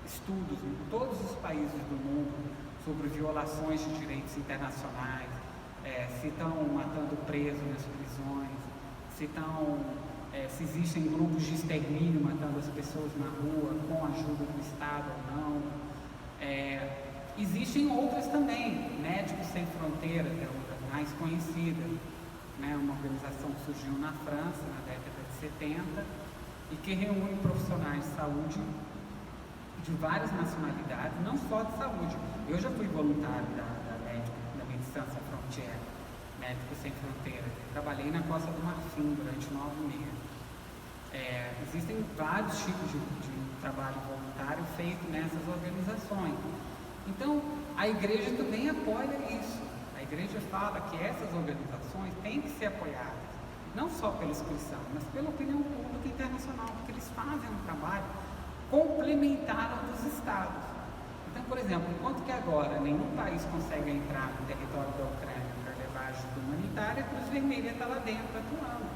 Speaker 1: estudos em todos os países do mundo sobre violações de direitos internacionais, se estão matando presos nas prisões, se existem grupos de extermínio matando as pessoas na rua com a ajuda do Estado ou não. Existem outras também, Médicos Sem Fronteiras, que é uma das mais conhecidas, né? Uma organização que surgiu na França na década de 70 e que reúne profissionais de saúde de várias nacionalidades, não só de saúde. Eu já fui voluntário da Medicina Sem Frontières, Médicos Sem Fronteiras. Trabalhei na Costa do Marfim durante 9 meses. Existem vários tipos de trabalho voluntário feito nessas organizações. Então, a igreja também apoia isso. A igreja fala que essas organizações têm que ser apoiadas, não só pelos cristãos, mas pela opinião pública internacional, porque eles fazem um trabalho complementar ao dos estados. Então, por exemplo, enquanto que agora nenhum país consegue entrar no território da Ucrânia para levar ajuda humanitária, a Cruz Vermelha está lá dentro atuando.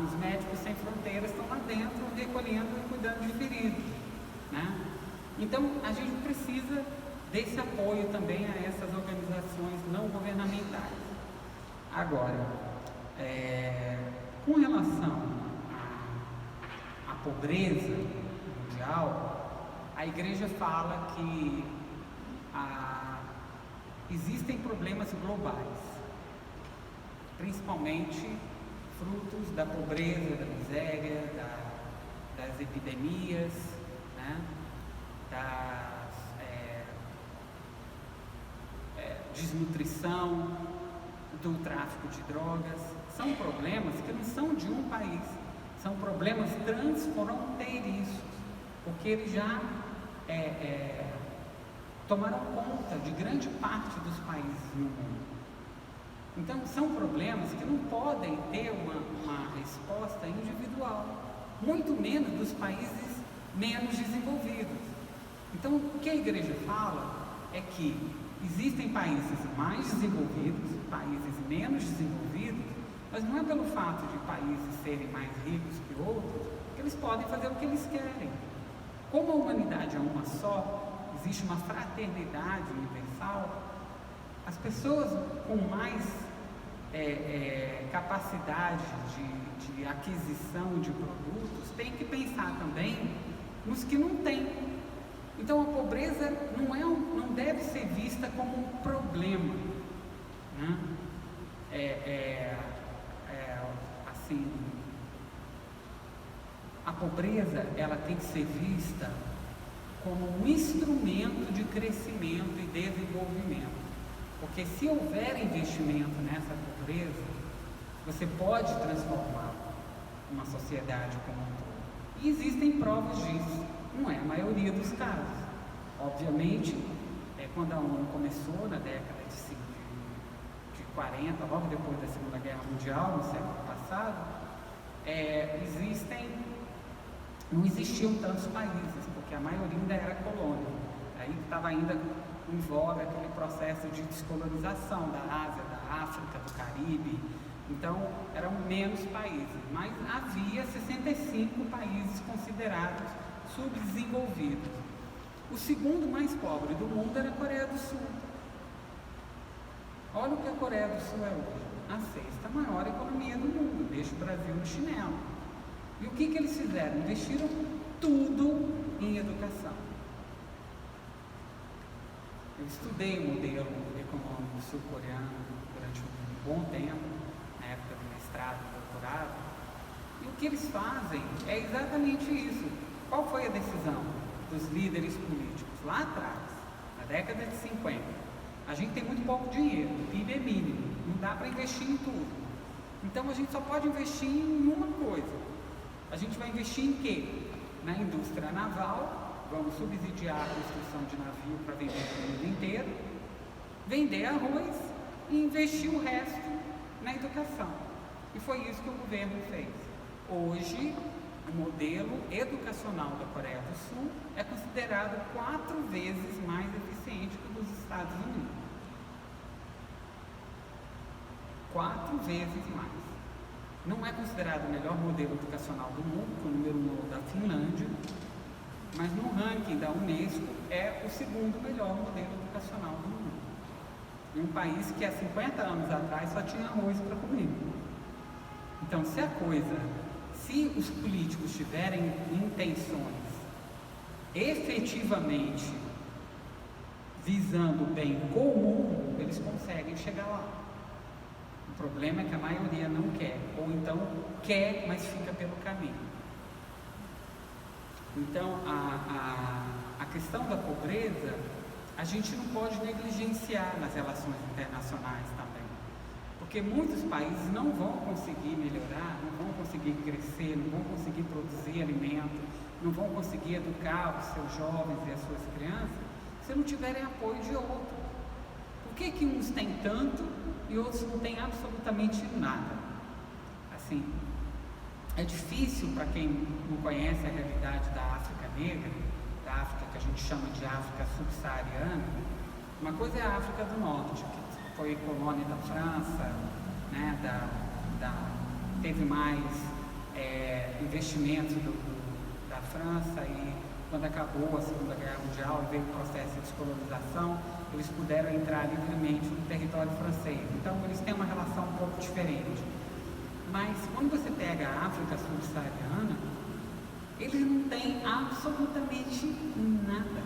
Speaker 1: Os Médicos Sem Fronteiras estão lá dentro recolhendo e cuidando de feridos, né? Então, a gente precisa desse apoio também a essas organizações não governamentais. Agora, com relação à pobreza mundial, a igreja fala que existem problemas globais, principalmente frutos da pobreza, da miséria, das epidemias, né? Desnutrição, do tráfico de drogas. São problemas que não são de um país, são problemas transfronteiriços. porque eles já tomaram conta de grande parte dos países no mundo. Então, são problemas que não podem ter uma resposta individual, muito menos dos países menos desenvolvidos. Então, o que a igreja fala é que existem países mais desenvolvidos, países menos desenvolvidos, mas não é pelo fato de países serem mais ricos que outros que eles podem fazer o que eles querem. Como a humanidade é uma só, existe uma fraternidade universal, as pessoas com mais capacidade de aquisição de produtos têm que pensar também nos que não têm. Então a pobreza não deve ser vista como um problema, né? Assim, a pobreza ela tem que ser vista como um instrumento de crescimento e desenvolvimento. Porque se houver investimento nessa pobreza, você pode transformar uma sociedade como um todo. E existem provas disso, não é a maioria dos casos. Obviamente, quando a ONU começou na década de 40, logo depois da Segunda Guerra Mundial, no século passado, não existiam tantos países, porque a maioria ainda era colônia. Aí estava ainda em voga aquele processo de descolonização da Ásia, da África, do Caribe. Então, eram menos países, mas havia 65 países considerados subdesenvolvidos. O segundo mais pobre do mundo era a Coreia do Sul. Olha o que a Coreia do Sul é hoje. A sexta maior economia do mundo, deixa o Brasil no chinelo. E o que eles fizeram? Investiram tudo em educação. Eu estudei o modelo econômico sul-coreano durante um bom tempo, na época do mestrado, doutorado, e o que eles fazem é exatamente isso. Qual foi a decisão dos líderes políticos lá atrás, na década de 50? A gente tem muito pouco dinheiro, o PIB é mínimo, não dá para investir em tudo. Então a gente só pode investir em uma coisa. A gente vai investir em quê? Na indústria naval. Vamos subsidiar a construção de navio para vender para o mundo inteiro, vender arroz e investir o resto na educação. E foi isso que o governo fez. Hoje, o modelo educacional da Coreia do Sul é considerado 4 vezes mais eficiente que o dos Estados Unidos. 4 vezes mais. Não é considerado o melhor modelo educacional do mundo, o número 1 da Finlândia, mas no ranking da Unesco é o segundo melhor modelo educacional do mundo. Em um país que há 50 anos atrás só tinha arroz para comer. Então, se os políticos tiverem intenções efetivamente visando o bem comum, eles conseguem chegar lá. O problema é que a maioria não quer, ou então quer, mas fica pelo caminho. Então, a questão da pobreza, a gente não pode negligenciar nas relações internacionais também. Porque muitos países não vão conseguir melhorar, não vão conseguir crescer, não vão conseguir produzir alimento, não vão conseguir educar os seus jovens e as suas crianças, se não tiverem apoio de outros. Por que uns têm tanto e outros não têm absolutamente nada? Assim, é difícil para quem não conhece a realidade da África negra, da África que a gente chama de África subsaariana. Uma coisa é a África do Norte, que foi colônia da França, né, teve mais investimentos da França, e quando acabou a Segunda Guerra Mundial e veio o processo de descolonização, eles puderam entrar livremente no território francês. Então eles têm uma relação um pouco diferente. Mas quando você pega a África subsaariana, eles não têm absolutamente nada.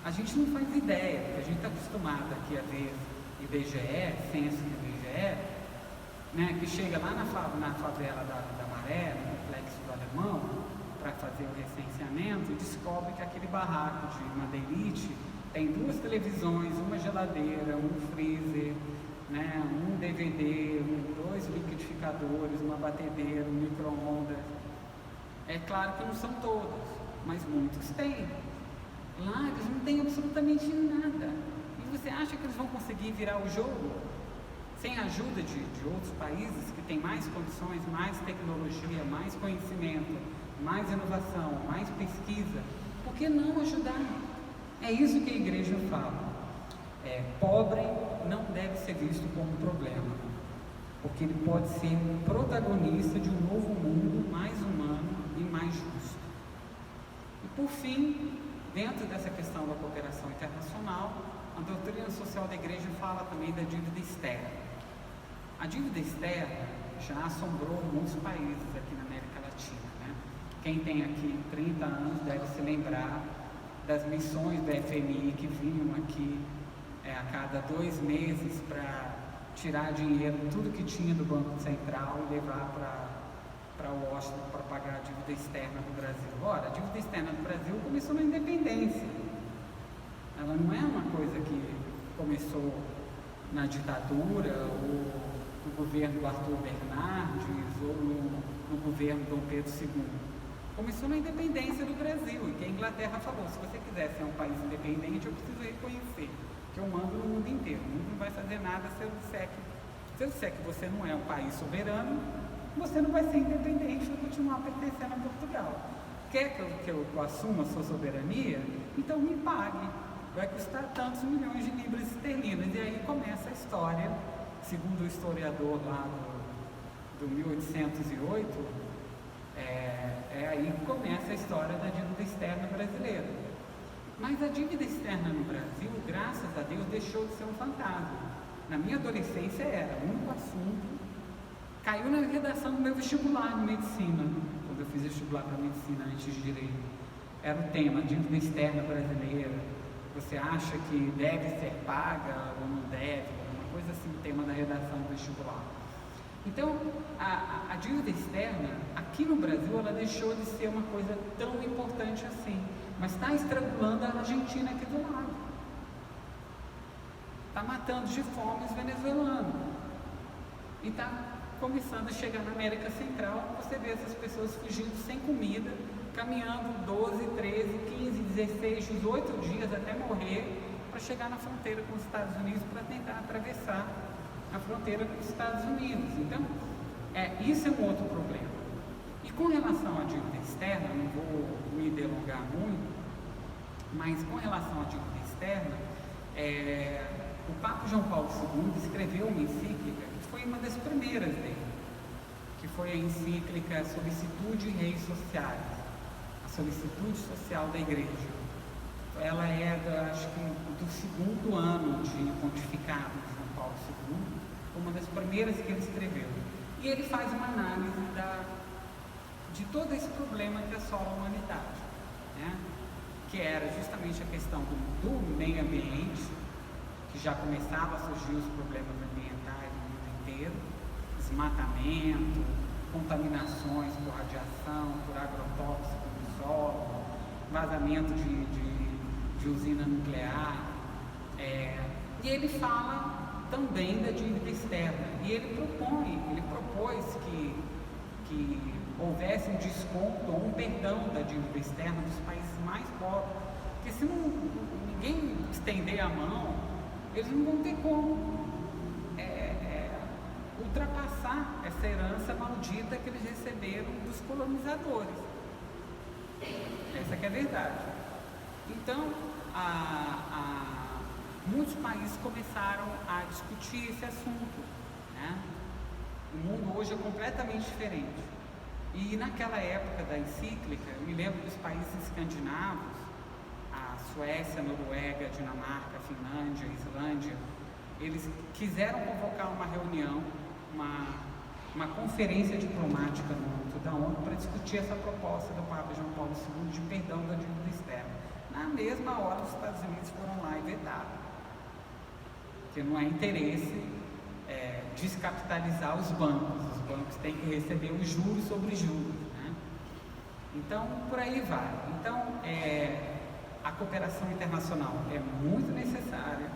Speaker 1: A gente não faz ideia, porque a gente está acostumado aqui a ver IBGE, censo do IBGE, né, que chega lá na favela da Maré, no Complexo do Alemão, para fazer o recenseamento, e descobre que aquele barraco de madeirite tem 2 televisões, uma geladeira, um freezer, né, um DVD, 2 liquidificadores, uma batedeira, um micro-ondas. É claro que não são todos, mas muitos têm. Lá eles não têm absolutamente nada. E você acha que eles vão conseguir virar o jogo sem a ajuda de outros países que têm mais condições, mais tecnologia, mais conhecimento, mais inovação, mais pesquisa? Por que não ajudar? É isso que a igreja fala. Pobre não deve ser visto como um problema, porque ele pode ser um protagonista de um novo mundo mais humano e mais justo. E por fim, dentro dessa questão da cooperação internacional, a doutrina social da igreja fala também da dívida externa. A dívida externa já assombrou muitos países aqui na América Latina, né? Quem tem aqui 30 anos deve se lembrar das missões da FMI que vinham aqui a cada 2 meses para tirar dinheiro, tudo que tinha do Banco Central e levar para Washington para pagar a dívida externa do Brasil. Ora, a dívida externa do Brasil começou na independência. Ela não é uma coisa que começou na ditadura ou no governo do Arthur Bernardes ou no governo do Dom Pedro II. Começou na independência do Brasil, e que a Inglaterra falou: se você quiser ser um país independente, eu preciso reconhecer que eu mando no mundo inteiro. O mundo não vai fazer nada se eu disser que você não é um país soberano, você não vai ser independente e continuar pertencendo a Portugal. Quer que eu assuma a sua soberania? Então me pague. Vai custar tantos milhões de libras esterlinas. E aí começa a história, segundo o historiador lá do 1808, aí que começa a história da dívida externa brasileira. Mas a dívida externa no Brasil, graças a Deus, deixou de ser um fantasma. Na minha adolescência era o único assunto. Caiu na redação do meu vestibular de medicina, quando eu fiz vestibular para medicina antes de direito. Era o tema, dívida externa brasileira. Você acha que deve ser paga ou não deve? Uma coisa assim, o tema da redação do vestibular. Então, a dívida externa, aqui no Brasil, ela deixou de ser uma coisa tão importante assim. Mas está estrangulando a Argentina aqui do lado. Está matando de fome os venezuelanos. E está começando a chegar na América Central, você vê essas pessoas fugindo sem comida, caminhando 12, 13, 15, 16, 18 dias até morrer, para chegar na fronteira com os Estados Unidos, para tentar atravessar a fronteira com os Estados Unidos. Então, isso é um outro problema. E com relação à dívida externa, não vou me delongar muito, mas com relação à dívida externa, o Papa João Paulo II escreveu uma encíclica que foi uma das primeiras dele, que foi a encíclica Solicitude e Reis Sociais, a solicitude social da Igreja. Ela acho que do 2º ano de pontificado de João Paulo II, uma das primeiras que ele escreveu. E ele faz uma análise de todo esse problema que assola a humanidade, né? Que era justamente a questão do meio ambiente, que já começava a surgir os problemas ambientais no mundo inteiro, desmatamento, contaminações por radiação, por agrotóxico no solo, vazamento de usina nuclear, e ele fala também da dívida externa, e ele propôs que houvesse um desconto ou um perdão da dívida externa dos países mais pobres, porque se ninguém estender a mão, eles não vão ter como ultrapassar essa herança maldita que eles receberam dos colonizadores. Essa que é a verdade. Então, muitos países começaram a discutir esse assunto, né? O mundo hoje é completamente diferente. E naquela época da encíclica, eu me lembro dos países escandinavos, a Suécia, a Noruega, a Dinamarca, a Finlândia, a Islândia, eles quiseram convocar uma reunião, uma conferência diplomática no âmbito da ONU para discutir essa proposta do Papa João Paulo II de perdão da dívida externa. Na mesma hora, os Estados Unidos foram lá e vetaram, porque não há interesse descapitalizar os bancos têm que receber os juros sobre juros, né? Então, por aí vai. Então, a cooperação internacional é muito necessária,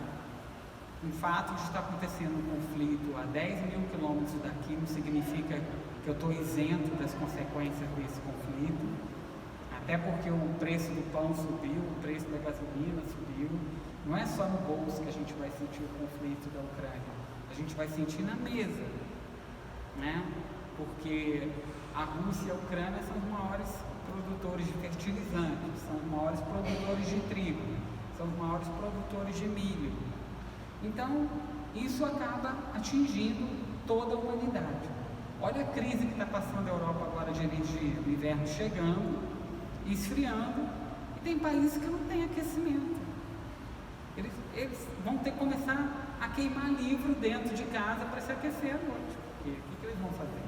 Speaker 1: O fato de estar acontecendo um conflito a 10 mil quilômetros daqui não significa que eu estou isento das consequências desse conflito, até porque o preço do pão subiu, o preço da gasolina subiu. Não é só no bolso que a gente vai sentir o conflito da Ucrânia, a gente vai sentir na mesa, né? Porque a Rússia e a Ucrânia são os maiores produtores de fertilizantes, são os maiores produtores de trigo, são os maiores produtores de milho. Então, isso acaba atingindo toda a humanidade. Olha a crise que está passando a Europa agora de energia, o inverno chegando, esfriando, e tem países que não têm aquecimento. Eles vão ter que começar a queimar livro dentro de casa para se aquecer à noite. Porque o que eles vão fazer?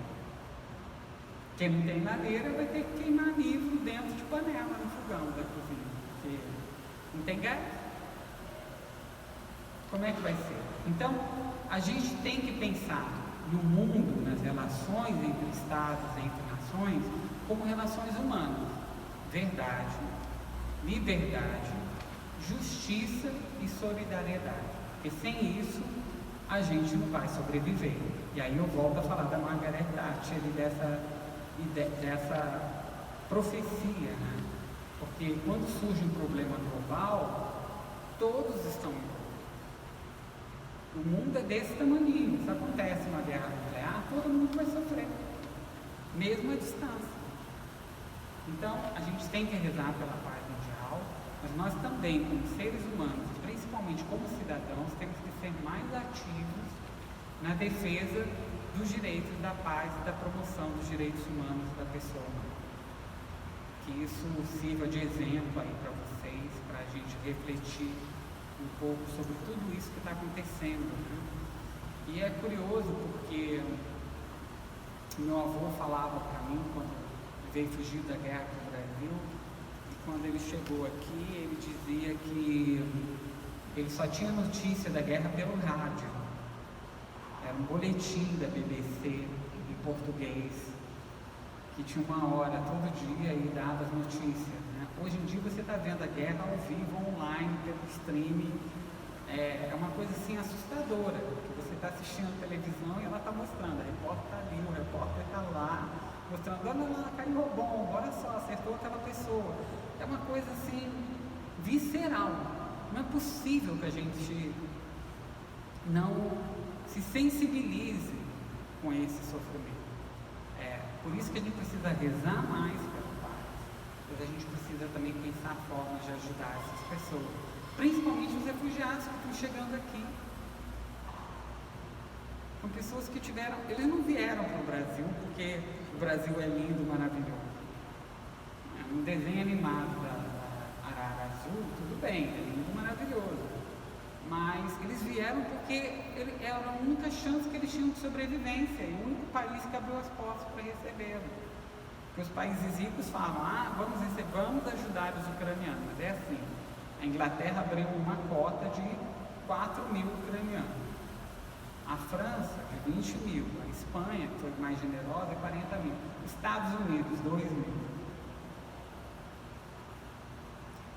Speaker 1: Quem não tem lareira vai ter que queimar livro dentro de panela no fogão da cozinha, porque não tem gás. Como é que vai ser? Então, a gente tem que pensar no mundo, nas relações entre estados, entre nações, como relações humanas. Verdade, liberdade, justiça e solidariedade. Porque sem isso, a gente não vai sobreviver. E aí eu volto a falar da Margaret Thatcher e dessa profecia, né? Porque quando surge um problema global, todos estão envolvidos. O mundo é desse tamanho. Se acontece uma guerra nuclear, todo mundo vai sofrer, mesmo à distância. Então, a gente tem que rezar pela paz mundial, mas nós também, como seres humanos, principalmente como cidadãos, temos que ser mais ativos na defesa dos direitos da paz e da promoção dos direitos humanos da pessoa humana. Que isso sirva de exemplo aí para vocês, para a gente refletir um pouco sobre tudo isso que está acontecendo, né? E é curioso porque meu avô falava para mim, quando veio fugir da guerra para o Brasil, e quando ele chegou aqui, ele dizia que ele só tinha notícia da guerra pelo rádio. Era um boletim da BBC em português, que tinha uma hora todo dia e dava as notícias, né? Hoje em dia você está vendo a guerra ao vivo, online, pelo streaming. É uma coisa assim assustadora, que você está assistindo a televisão e ela está mostrando, a repórter está ali, o repórter está lá, mostrando, olha lá, caiu o bomba, olha só, acertou aquela pessoa. É uma coisa assim, visceral. Não é possível que a gente não se sensibilize com esse sofrimento. Por isso que a gente precisa rezar mais pela paz, mas a gente precisa também pensar formas de ajudar essas pessoas, principalmente os refugiados que estão chegando aqui. São pessoas que eles não vieram para o Brasil porque o Brasil é lindo, maravilhoso. Um desenho animado da Arara Azul, tudo bem, é lindo, maravilhoso. Mas eles vieram porque era a única chance que eles tinham de sobrevivência, e o único país que abriu as portas para recebê-los. Porque os países ricos falam, vamos ajudar os ucranianos. Mas é assim, a Inglaterra abriu uma cota de 4 mil ucranianos. A França, de 20 mil. A Espanha, que foi mais generosa, 40 mil. Estados Unidos, 2 mil.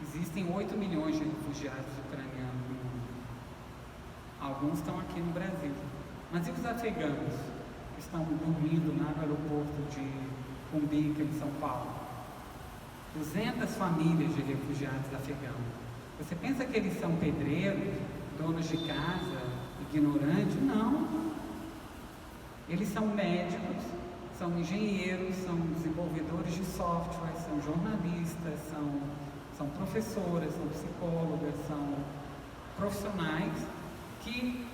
Speaker 1: Existem 8 milhões de refugiados ucranianos no mundo. Alguns estão aqui no Brasil. Mas e os afegãos que estão dormindo lá no aeroporto de Cumbica, em São Paulo? 200 famílias de refugiados afegãos. Você pensa que eles são pedreiros, donos de casa, ignorantes? Não. Eles são médicos, são engenheiros, são desenvolvedores de software, são jornalistas, são professoras, são psicólogas, são profissionais que,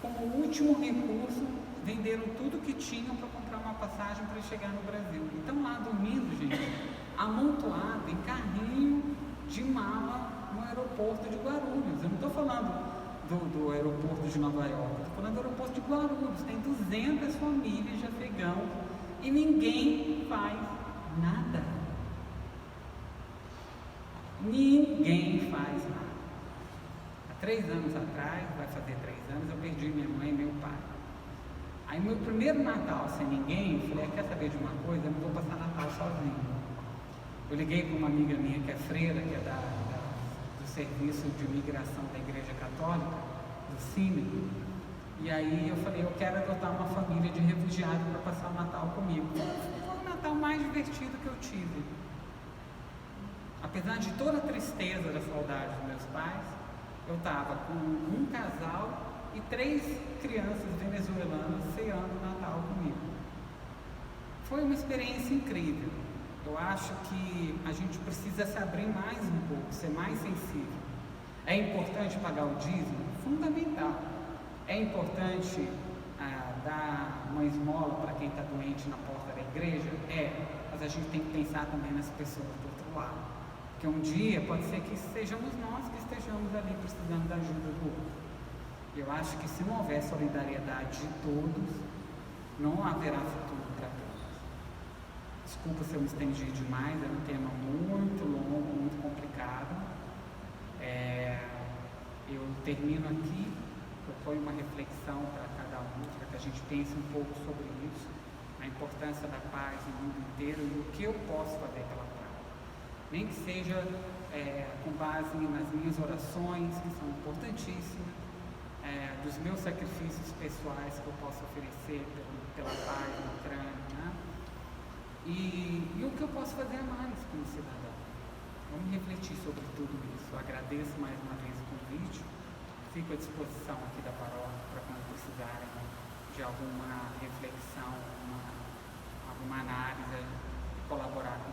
Speaker 1: como último recurso, venderam tudo que tinham para comprar uma passagem para chegar no Brasil. E estão lá dormindo, gente, amontoado em carrinho de mala no aeroporto de Guarulhos. Eu não estou falando do aeroporto de Nova York, estou falando do aeroporto de Guarulhos. Tem 200 famílias de afegãos e ninguém faz nada. Ninguém faz nada. 3 anos atrás, vai fazer 3 anos, eu perdi minha mãe e meu pai. Aí meu primeiro Natal sem ninguém, eu falei, quer saber de uma coisa? Eu não vou passar Natal sozinho. Eu liguei para uma amiga minha que é freira, que é do serviço de migração da Igreja Católica, do Cine. E aí eu falei, eu quero adotar uma família de refugiados para passar o Natal comigo. Foi o Natal mais divertido que eu tive. Apesar de toda a tristeza da saudade dos meus pais, eu estava com um casal e 3 crianças venezuelanas ceando o Natal comigo. Foi uma experiência incrível. Eu acho que a gente precisa se abrir mais um pouco, ser mais sensível. É importante pagar o dízimo? Fundamental. É importante dar uma esmola para quem está doente na porta da igreja? É, mas a gente tem que pensar também nas pessoas do outro lado. Porque um dia pode ser que sejamos nós que estejamos ali precisando da ajuda do outro. Eu acho que se não houver solidariedade de todos, não haverá futuro para todos. Desculpa se eu me estendi demais, é um tema muito longo, muito complicado. Eu termino aqui, proponho uma reflexão para cada um, para que a gente pense um pouco sobre isso, a importância da paz no mundo inteiro e o que eu posso fazer pela paz. Nem que seja com base nas minhas orações, que são importantíssimas, dos meus sacrifícios pessoais que eu posso oferecer pela paz na Ucrânia, né? E o que eu posso fazer a mais como cidadão. Vamos refletir sobre tudo isso. Eu agradeço mais uma vez o convite, fico à disposição aqui da paróquia para quando precisarem de alguma reflexão, alguma análise, colaborar com